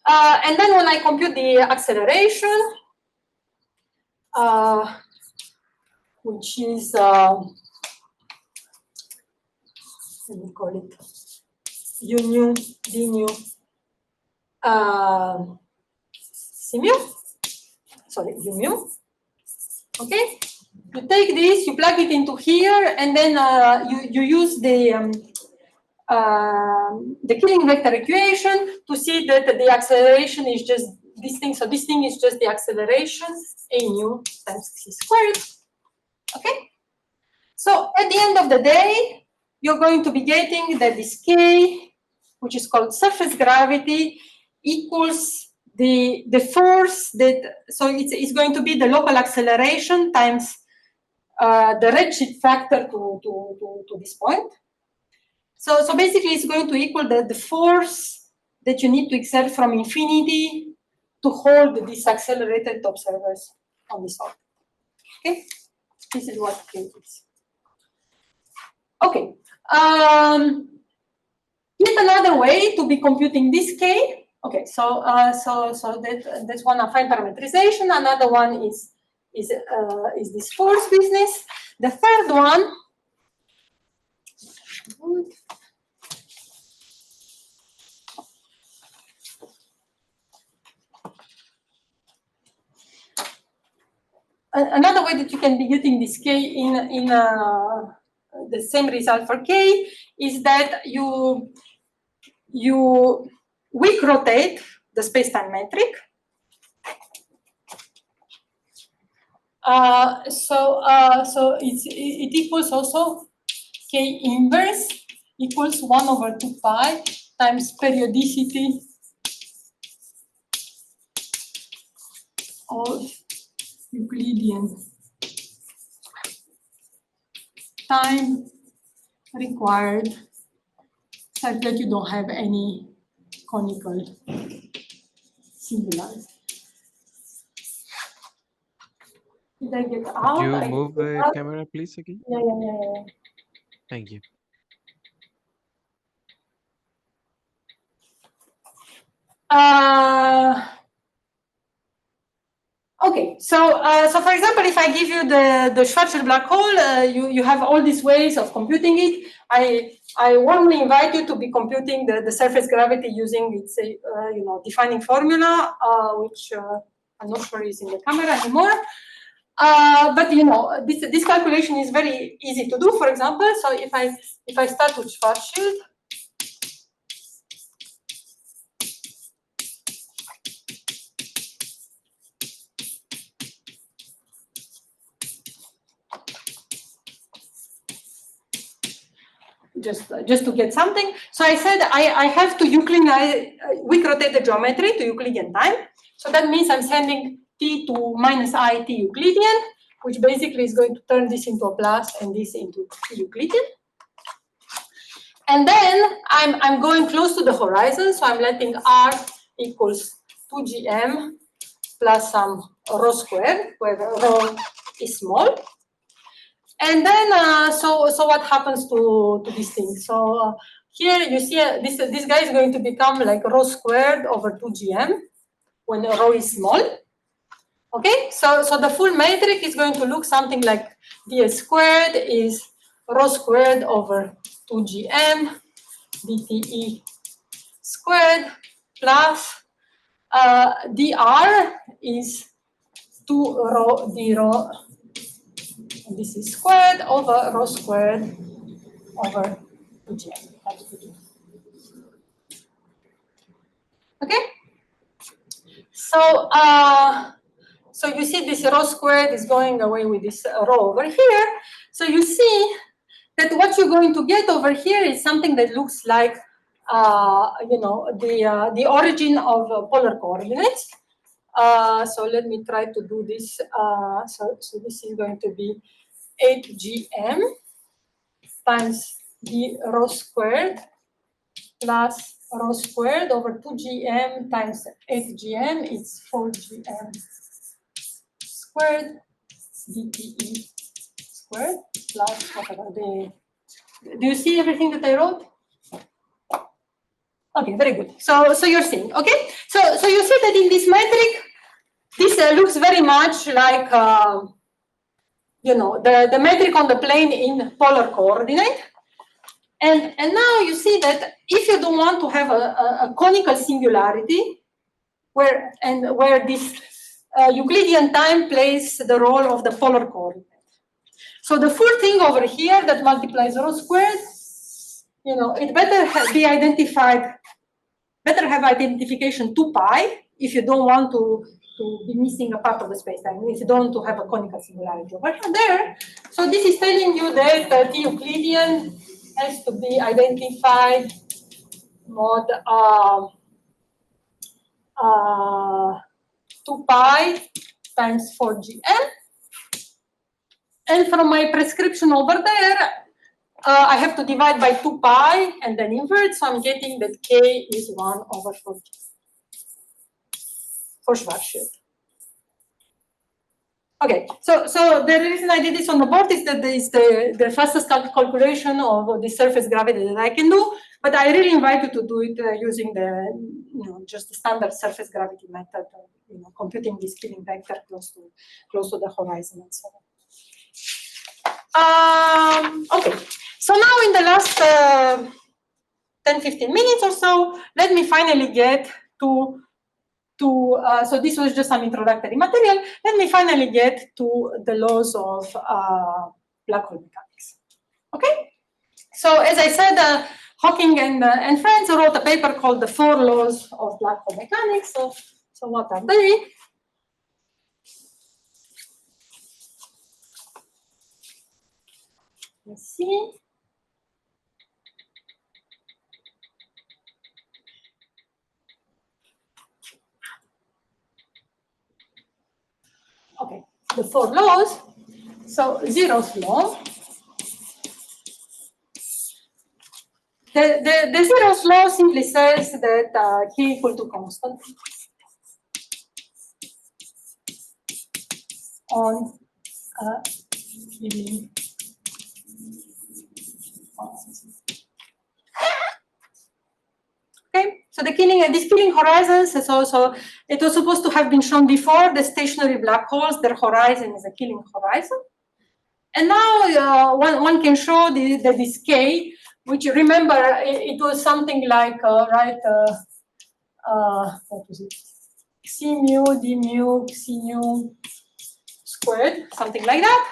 And then when I compute the acceleration, which is, let me call it U nu, D nu, C mu, sorry, U mu. Okay, you take this, you plug it into here, and then you use the killing vector equation to see that the acceleration is just this thing. So this thing is just the acceleration, A nu times C squared. Okay. So at the end of the day, you're going to be getting that this K, which is called surface gravity, equals the force that, so it's going to be the local acceleration times the redshift factor to this point. So basically, it's going to equal the force that you need to exert from infinity to hold these accelerated observers on this orbit. Okay, this is what K is. Okay, yet another way to be computing this K. Okay, so that's one affine parameterization. Another one is this force business. The third one. Another way that you can be getting this K in the same result for K is that you weak rotate the space-time metric. So it equals also K inverse equals 1 over 2 pi times periodicity of Euclidean time required such that you don't have any conical singularity. Did I get out? You move the camera, please, again? Yeah. Thank you. Okay, so for example, if I give you the Schwarzschild black hole, you have all these ways of computing it. I warmly invite you to be computing the surface gravity using its defining formula, which I'm not sure is in the camera anymore. But this calculation is very easy to do. For example, so if I start with Schwarzschild. Just to get something. So I said I have to Euclidean, weak rotate the geometry to Euclidean time. So that means I'm sending t to minus I t Euclidean, which basically is going to turn this into a plus and this into t Euclidean. And then I'm going close to the horizon, so I'm letting r equals 2gm plus some rho squared, where rho is small. And then, so what happens to this thing? So here you see this guy is going to become like rho squared over 2gm when rho is small. Okay, so the full metric is going to look something like ds squared is rho squared over 2gm dte squared plus dr is 2 rho d rho. This is squared over rho squared over 2gm. Okay? So, so you see this rho squared is going away with this rho over here. So you see that what you're going to get over here is something that looks like, the origin of polar coordinates. So let me try to do this. So this is going to be 8gm times d rho squared plus rho squared over 2gm times 8gm. It's 4gm squared dte squared plus whatever the. Do you see everything that I wrote? Okay, very good. So you're seeing, okay? So you see that in this metric, this looks very much like the metric on the plane in polar coordinate. And now you see that if you don't want to have a conical singularity, where this Euclidean time plays the role of the polar coordinate. So the full thing over here that multiplies rho squared, it better be identified, better have identification 2 pi if you don't want to be missing a part of the spacetime, if you don't want to have a conical singularity over there. So this is telling you that T Euclidean has to be identified mod 2 pi times 4gm. And from my prescription over there, I have to divide by 2 pi and then invert, so I'm getting that k is 1 over 4 for Schwarzschild. Okay, so the reason I did this on the board is that this is the fastest calculation of the surface gravity that I can do, but I really invite you to do it using the just the standard surface gravity method, computing this Killing vector close to the horizon and so on. Okay, so now in the last 10-15 minutes or so, let me finally get to so this was just some introductory material. Let me finally get to the laws of black hole mechanics. Okay, so as I said, Hawking and friends wrote a paper called "The 4 Laws of Black Hole Mechanics." So what are they? Let's see. Okay, the 4 laws. So zeroth law The zeroth law simply says that k equal to constant on given. Okay, so the killing these killing horizons is also, it was supposed to have been shown before. The stationary black holes, their horizon is a killing horizon. And now one can show that this k, which remember it was something like what was it? C mu d mu c mu squared, something like that,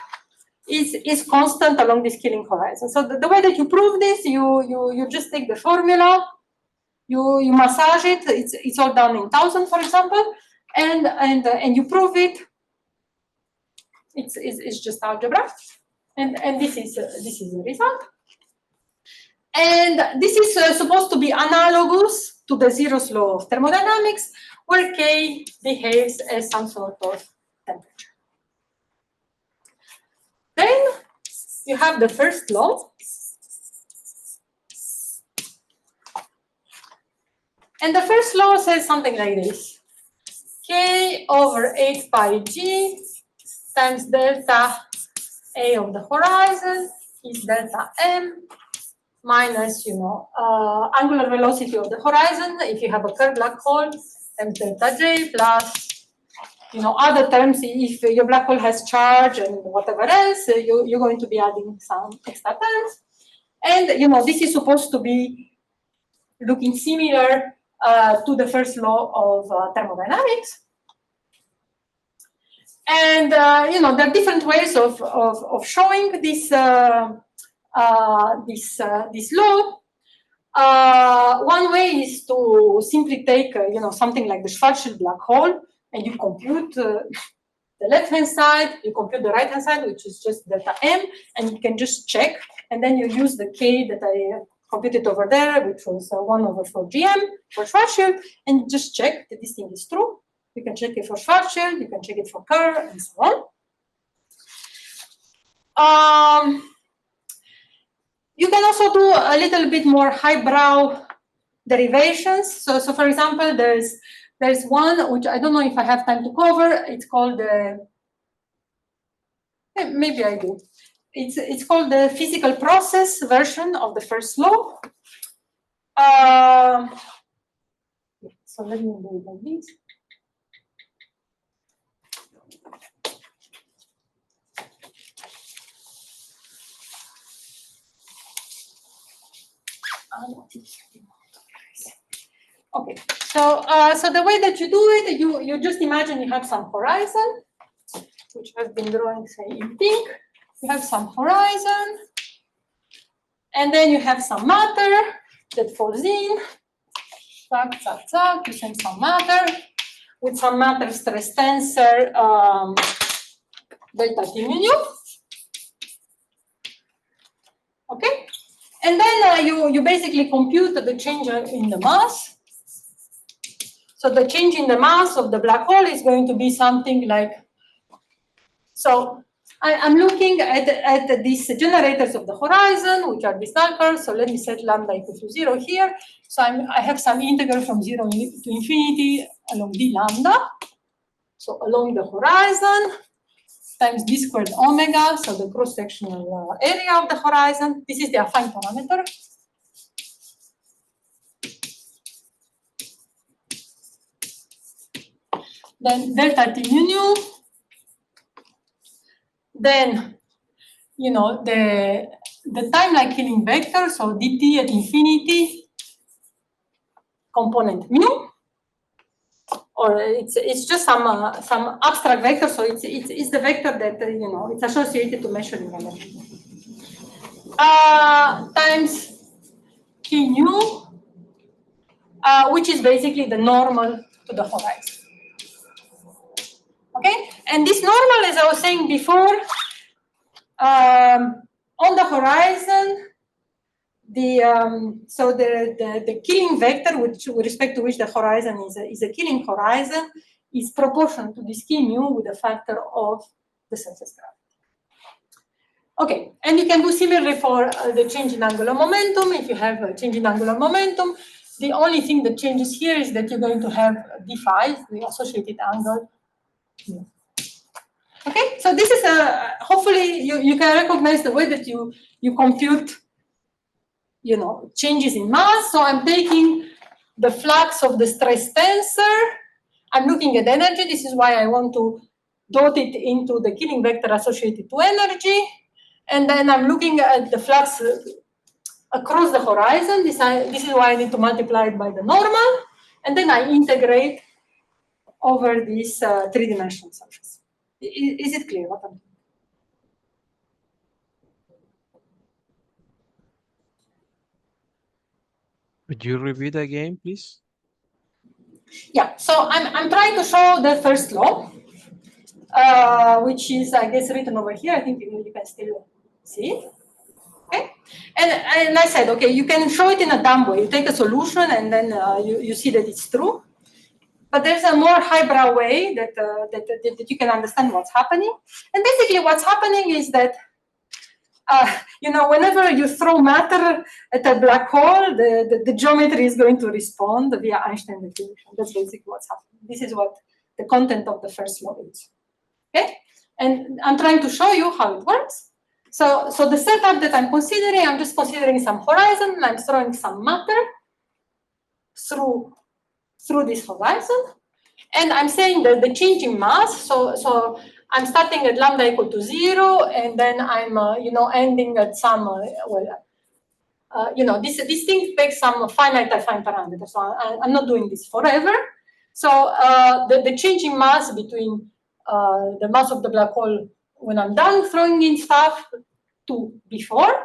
is constant along this killing horizon. So the way that you prove this, you just take the formula, you massage it. It's all done in 1000, for example, and you prove it. It's just algebra, and this is the result. And this is supposed to be analogous to the zeroth law of thermodynamics, where K behaves as some sort of temperature. Then you have the first law. And the first law says something like this. K over 8 pi g times delta A of the horizon is delta m minus, angular velocity of the horizon, if you have a curved black hole, times delta J plus, other terms, if your black hole has charge and whatever else, you're going to be adding some extra terms. And, this is supposed to be looking similar to the first law of thermodynamics. And, there are different ways of showing this this law. One way is to simply take, something like the Schwarzschild black hole, and you compute the left-hand side, you compute the right-hand side, which is just delta m, and you can just check, and then you use the k that I computed over there, which was 1/4 gm for Schwarzschild, and you just check that this thing is true. You can check it for Schwarzschild, you can check it for Kerr, and so on. You can also do a little bit more highbrow derivations. So for example, there's one which I don't know if I have time to cover. It's called the, maybe I do. It's called the physical process version of the first law. So let me do it like this. Okay, so the way that you do it, you just imagine you have some horizon, which has been drawn, say, in pink. You have some horizon, and then you have some matter that falls in. Zack, zack, zack. You send some matter with some matter stress tensor delta T mu nu. Okay. And then you basically compute the change in the mass. So the change in the mass of the black hole is going to be something like, so I'm looking at these generators of the horizon, which are these null. So let me set lambda equal to 0 here. So I have some integral from 0 to infinity along d lambda. So along the horizon, times d squared omega, so the cross-sectional area of the horizon. This is the affine parameter. Then delta T mu nu. Then, the time-like killing vector, so dt at infinity, component mu, or it's just some abstract vector, so it's the vector that it's associated to measuring energy. Times k nu, which is basically the normal to the horizon. Okay, and this normal, as I was saying before, on the horizon, the killing vector, with respect to which the horizon is a killing horizon, is proportional to this k mu with a factor of the surface gravity. Okay, and you can do similarly for the change in angular momentum. If you have a change in angular momentum, the only thing that changes here is that you're going to have d phi, the associated angle. Okay, so this is hopefully you can recognize the way that you compute, changes in mass. So I'm taking the flux of the stress tensor. I'm looking at energy. This is why I want to dot it into the Killing vector associated to energy. And then I'm looking at the flux across the horizon. This is why I need to multiply it by the normal. And then I integrate over this three-dimensional surface. Is it clear what I'm doing? Could you repeat again, please? Yeah, so I'm trying to show the first law, which is, I guess, written over here. I think you can still see it. Okay, and I said, okay, you can show it in a dumb way. You take a solution and then you see that it's true. But there's a more highbrow way that you can understand what's happening. And basically, what's happening is that whenever you throw matter at a black hole, the geometry is going to respond via Einstein definition. That's basically what's happening. This is what the content of the first law is. Okay, and I'm trying to show you how it works. So the setup that I'm considering, I'm just considering some horizon, and I'm throwing some matter through this horizon, and I'm saying that the change in mass. So I'm starting at lambda equal to 0, and then I'm ending at some this thing takes some finite affine parameters. So I'm not doing this forever. So the change in mass between the mass of the black hole when I'm done throwing in stuff to before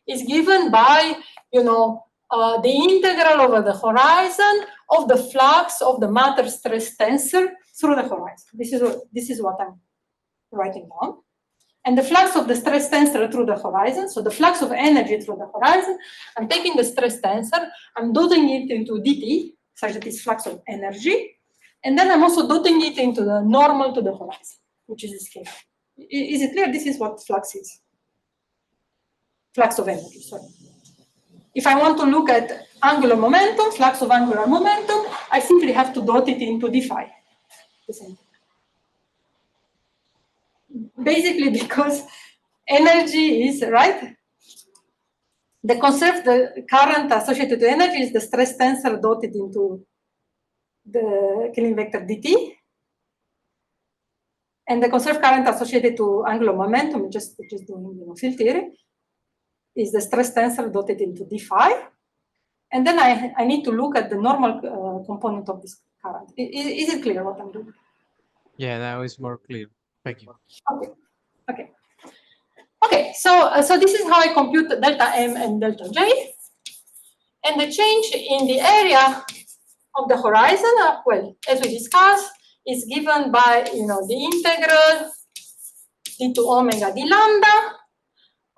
is given by the integral over the horizon of the flux of the matter stress tensor through the horizon. This is what I'm writing down. And the flux of the stress tensor through the horizon, so the flux of energy through the horizon, I'm taking the stress tensor, I'm dotting it into dt, such that it's flux of energy, and then I'm also dotting it into the normal to the horizon, which is a scalar. Is it clear? This is what flux is. Flux of energy, sorry. If I want to look at angular momentum, flux of angular momentum, I simply have to dot it into d phi. The same. Basically, because energy is, right? The conserved current associated to energy is the stress tensor dotted into the Killing vector dt. And the conserved current associated to angular momentum, just doing field theory, is the stress tensor dotted into d phi. And then I need to look at the normal component of this current. Is it clear what I'm doing? Yeah, now it's more clear. Thank you. Okay, so this is how I compute delta M and delta J. And the change in the area of the horizon, well, as we discussed, is given by the integral d2 omega d lambda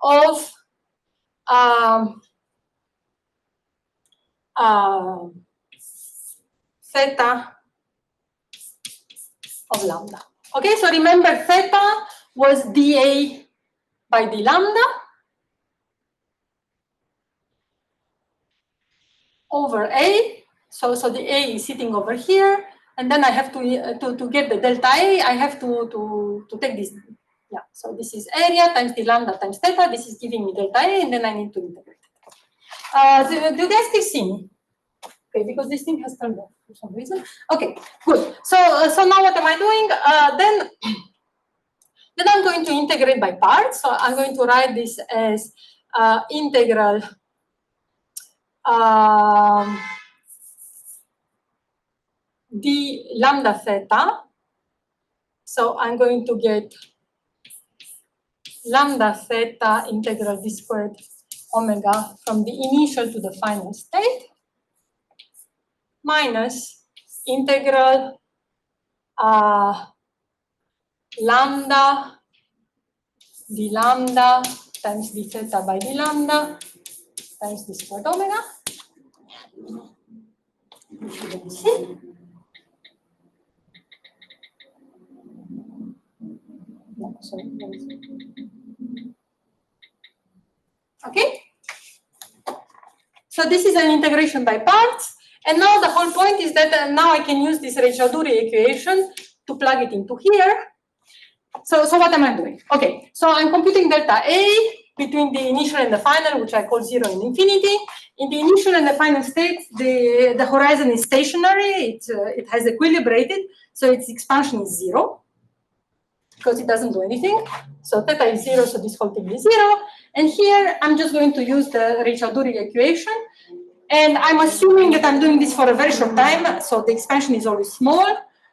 of theta of lambda. Okay, so remember theta was dA by d lambda over A. So the A is sitting over here, and then I have to get the delta A, I have to take this. Yeah, so this is area times d lambda times theta. This is giving me delta A, and then I need to integrate it. Do you guys still see me? Okay, because this thing has turned off for some reason. Okay, good. So now what am I doing? Then I'm going to integrate by parts. So I'm going to write this as integral d lambda theta. So I'm going to get lambda theta integral d squared omega from the initial to the final state minus integral lambda d lambda times d theta by d lambda times d squared omega. No, sorry. Okay? So this is an integration by parts. And now the whole point is that now I can use this Ricciarduri equation to plug it into here. So what am I doing? Okay, so I'm computing delta A between the initial and the final, which I call 0 and infinity. In the initial and the final state, the horizon is stationary. It has equilibrated, so its expansion is 0 because it doesn't do anything. So theta is 0, so this whole thing is 0. And here I'm just going to use the Ricciarduri equation. And I'm assuming that I'm doing this for a very short time, so the expansion is always small.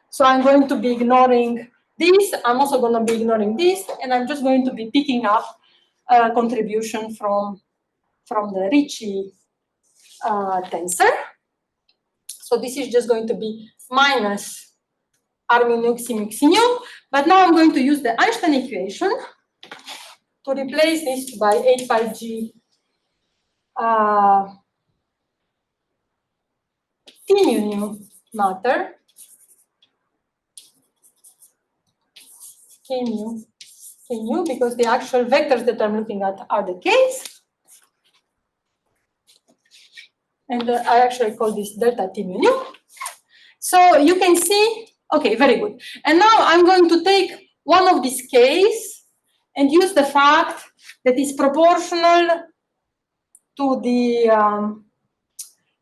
So I'm going to be ignoring this. I'm also going to be ignoring this, and I'm just going to be picking up a contribution from the Ricci tensor. So this is just going to be minus r mu nu xi mu xi nu. But now I'm going to use the Einstein equation to replace this by 8πg T mu nu matter, K mu, because the actual vectors that I'm looking at are the Ks. And I actually call this delta T mu nu. So you can see, okay, very good. And now I'm going to take one of these Ks and use the fact that it's proportional to the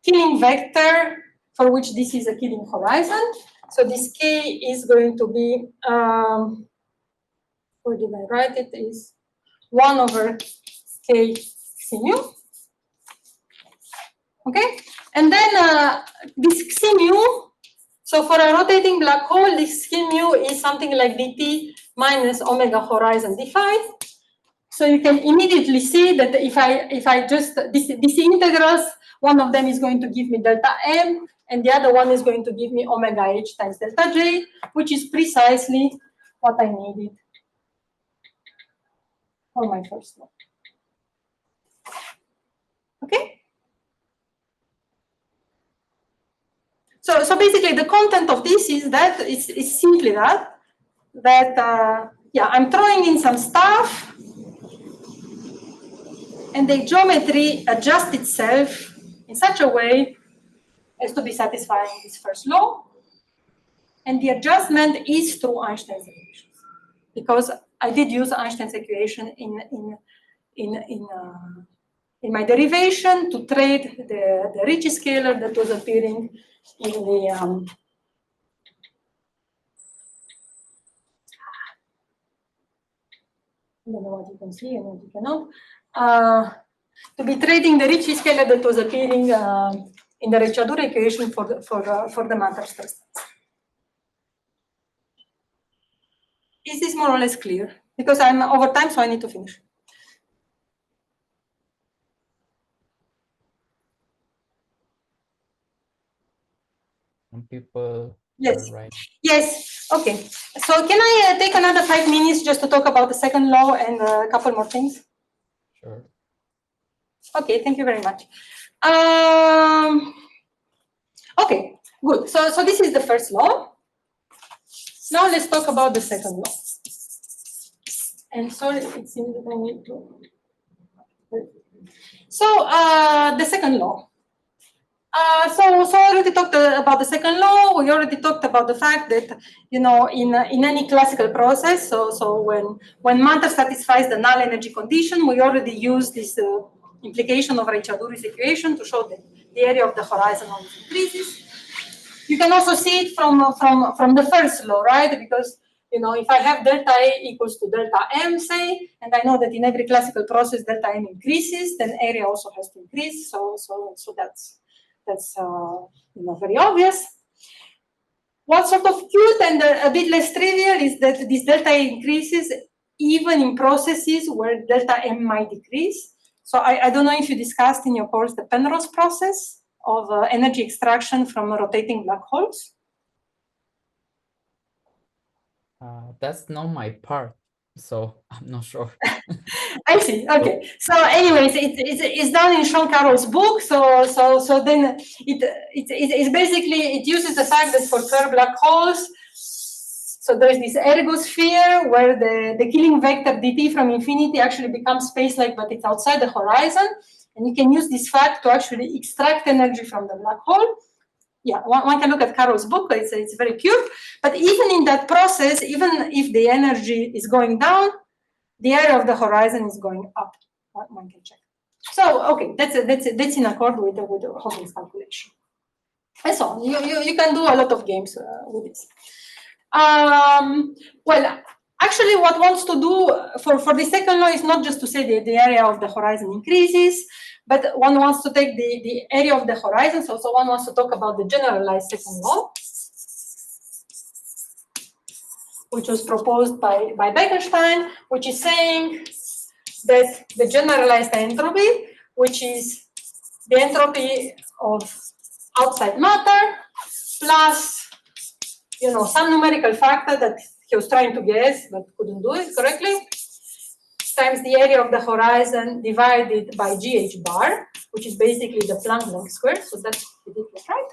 killing vector for which this is a killing horizon. So this K is going to be, where did I write it? Is 1 over K xi mu. Okay, and then this xi mu, so for a rotating black hole, this xi mu is something like dt minus omega horizon d phi. So you can immediately see that if I just, these integrals, one of them is going to give me delta m, and the other one is going to give me omega h times delta j, which is precisely what I needed for my first law. Okay? So basically the content of this is that, it's simply that yeah, I'm throwing in some stuff, and the geometry adjusts itself in such a way as to be satisfying this first law. And the adjustment is through Einstein's equation, because I did use Einstein's equation in my derivation to trade the Ricci scalar that was appearing in the I don't know what you can see and what you cannot. To be trading the Ricci scalar that was appearing in the Ricciarduri equation for the matter stress. Is this more or less clear? Because I'm over time, so I need to finish. Some people. Yes. Right. Yes. Okay. So can I take another 5 minutes just to talk about the second law and a couple more things? Sure. Okay. Thank you very much. Okay. Good. So this is the first law. Now let's talk about the second law. And sorry, it seems that I need to. So the second law. So I already talked about the second law. We already talked about the fact that, you know, in any classical process, so when matter satisfies the null energy condition, we already use this implication of Ricciarduri's equation to show that the area of the horizon always increases. You can also see it from the first law, right? Because, you know, if I have delta A equals to delta M, say, and I know that in every classical process delta M increases, then area also has to increase. So that's you know, very obvious. What's sort of cute and a bit less trivial is that this delta A increases even in processes where delta M might decrease. So I don't know if you discussed in your course the Penrose process of energy extraction from rotating black holes. That's not my part, so I'm not sure. I see. Okay. So, anyways, it's done in Sean Carroll's book. So then it's basically, it uses the fact that for pure black holes, So there's this ergosphere where the killing vector dt from infinity actually becomes space-like, but it's outside the horizon. And you can use this fact to actually extract energy from the black hole. Yeah, one can look at Carol's book, it's very cute. But even in that process, even if the energy is going down, the area of the horizon is going up. One can check. So, okay, that's in accord with the Hawking's calculation. And so on. You can do a lot of games with this. Well, actually, what wants to do for the second law is not just to say the area of the horizon increases, but one wants to take the area of the horizon. So one wants to talk about the generalized second law, which was proposed by Bekenstein, which is saying that the generalized entropy, which is the entropy of outside matter plus, some numerical factor that he was trying to guess but couldn't do it correctly, times the area of the horizon divided by GH bar, which is basically the Planck length square. So that's ridiculous, right?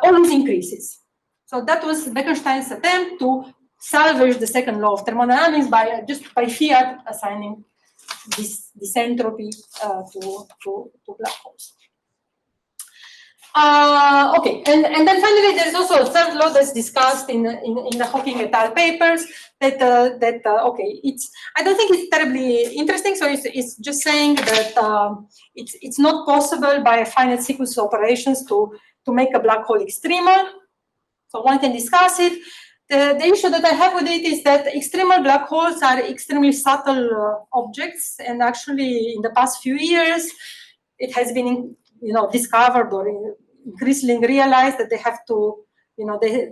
Always increases. So that was Bekenstein's attempt to salvage the second law of thermodynamics by fiat assigning this entropy to black holes. Okay, and then finally there's also a third law that's discussed in the Hawking et al. Papers that okay, I don't think it's terribly interesting. So it's just saying that it's not possible by a finite sequence of operations to make a black hole extremal. So one can discuss it. The issue that I have with it is that extremal black holes are extremely subtle objects, and actually in the past few years it has been discovered or increasingly realized that they have to,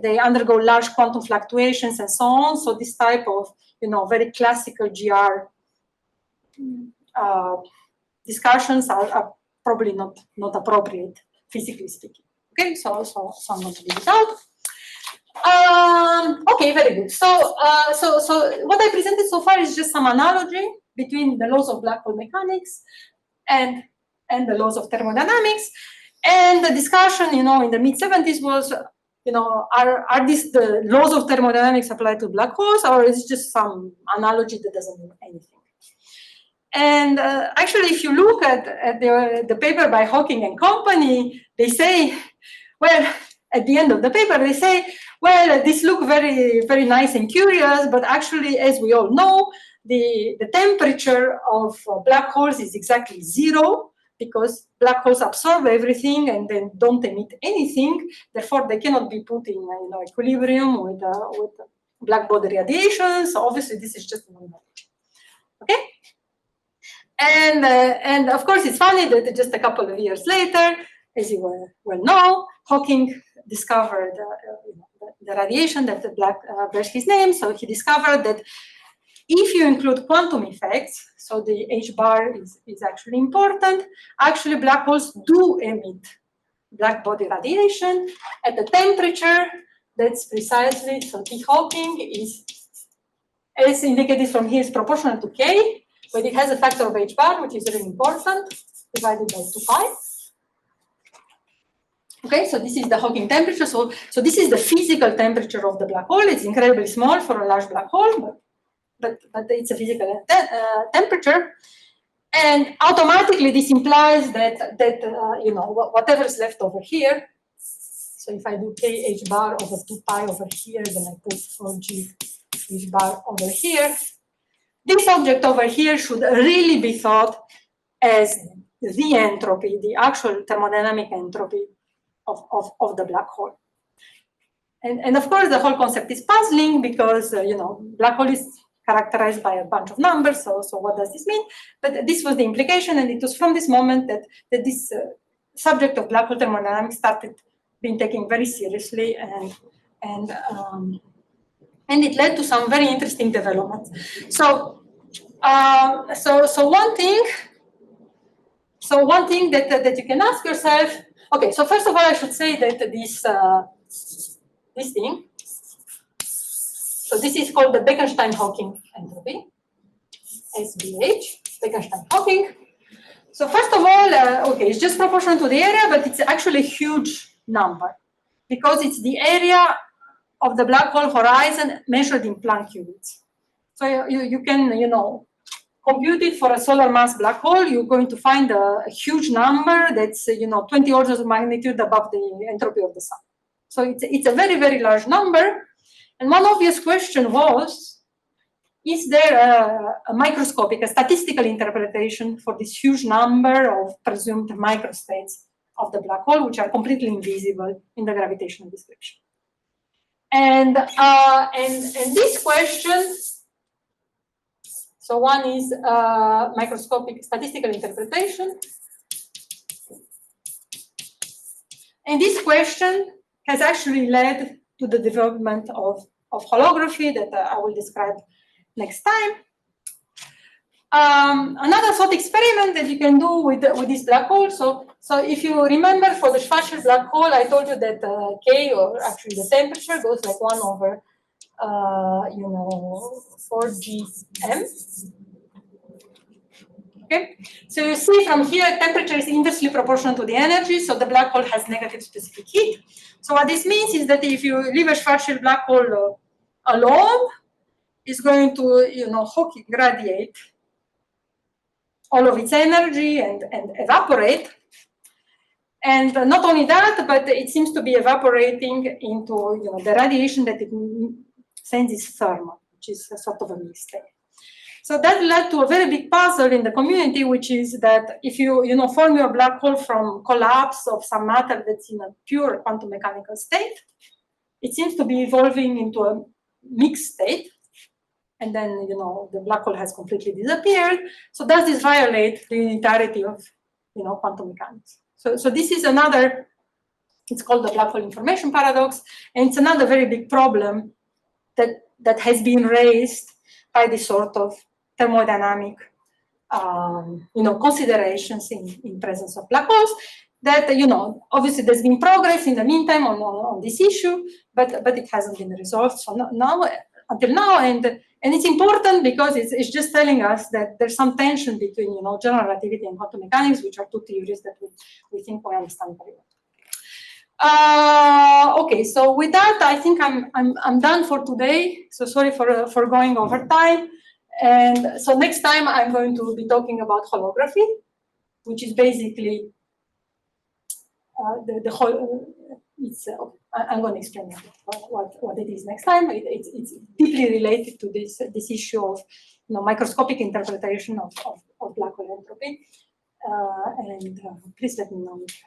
they undergo large quantum fluctuations and so on. So this type of, very classical GR discussions are probably not appropriate, physically speaking. Okay, so I'm going to leave it out. Okay, very good. So what I presented so far is just some analogy between the laws of black hole mechanics and the laws of thermodynamics. And the discussion, in the mid-70s was, are these the laws of thermodynamics applied to black holes, or is it just some analogy that doesn't mean anything? And actually, if you look at the paper by Hawking and company, they say, well, at the end of the paper, they say, well, this looks very, very nice and curious, but actually, as we all know, the temperature of black holes is exactly 0, because black holes absorb everything and then don't emit anything. Therefore, they cannot be put in equilibrium with black body radiation. So obviously, this is just one knowledge. Okay. And of course, it's funny that just a couple of years later, as you well know, Hawking discovered the radiation that the black bears his name. So he discovered that if you include quantum effects, so the H bar is actually important, actually black holes do emit black body radiation at a temperature that's precisely, so T Hawking is, as indicated from here, is proportional to K, but it has a factor of H bar, which is really important, divided by 2 pi. Okay, so this is the Hawking temperature. So this is the physical temperature of the black hole. It's incredibly small for a large black hole, but it's a physical temperature, and automatically this implies that whatever is left over here. So if I do k h bar over 2 pi over here, then I put 4g h bar over here. This object over here should really be thought as the entropy, the actual thermodynamic entropy of the black hole. And of course, the whole concept is puzzling because black hole is characterized by a bunch of numbers. So what does this mean? But this was the implication, and it was from this moment that this subject of black hole thermodynamics started being taken very seriously, and it led to some very interesting developments. So one thing that you can ask yourself. Okay, so first of all, I should say that this thing. So this is called the Bekenstein-Hawking entropy, SBH, Bekenstein-Hawking. So first of all, okay, it's just proportional to the area, but it's actually a huge number because it's the area of the black hole horizon measured in Planck units. So you can, compute it for a solar mass black hole. You're going to find a huge number that's, 20 orders of magnitude above the entropy of the sun. So it's a very, very large number. And one obvious question was, is there a microscopic, a statistical interpretation for this huge number of presumed microstates of the black hole, which are completely invisible in the gravitational description? And this question, so one is microscopic statistical interpretation. And this question has actually led to the development of holography that I will describe next time. Another thought experiment that you can do with this black hole. So if you remember, for the Schwarzschild black hole, I told you that K, or actually the temperature, goes like 1 over 4gm. Okay, so you see from here, temperature is inversely proportional to the energy, so the black hole has negative specific heat. So what this means is that if you leave a Schwarzschild black hole alone, it's going to, Hawking radiate all of its energy and evaporate. And not only that, but it seems to be evaporating into, the radiation that it sends is thermal, which is a sort of a mistake. So that led to a very big puzzle in the community, which is that if you, form your black hole from collapse of some matter that's in a pure quantum mechanical state, it seems to be evolving into a mixed state. And then, the black hole has completely disappeared. So does this violate the unitarity of, quantum mechanics? So this is another, it's called the black hole information paradox. And it's another very big problem that has been raised by this sort of thermodynamic, considerations in presence of black holes. That, obviously there's been progress in the meantime on this issue, but it hasn't been resolved. So now, until now, and it's important because it's just telling us that there's some tension between, general relativity and quantum mechanics, which are two theories that we think we understand very well. Okay, so with that, I think I'm done for today. So sorry for going over time. And so next time I'm going to be talking about holography, which is basically the whole. I'm going to explain what it is next time. It's deeply related to this issue of microscopic interpretation of black hole entropy. And please let me know if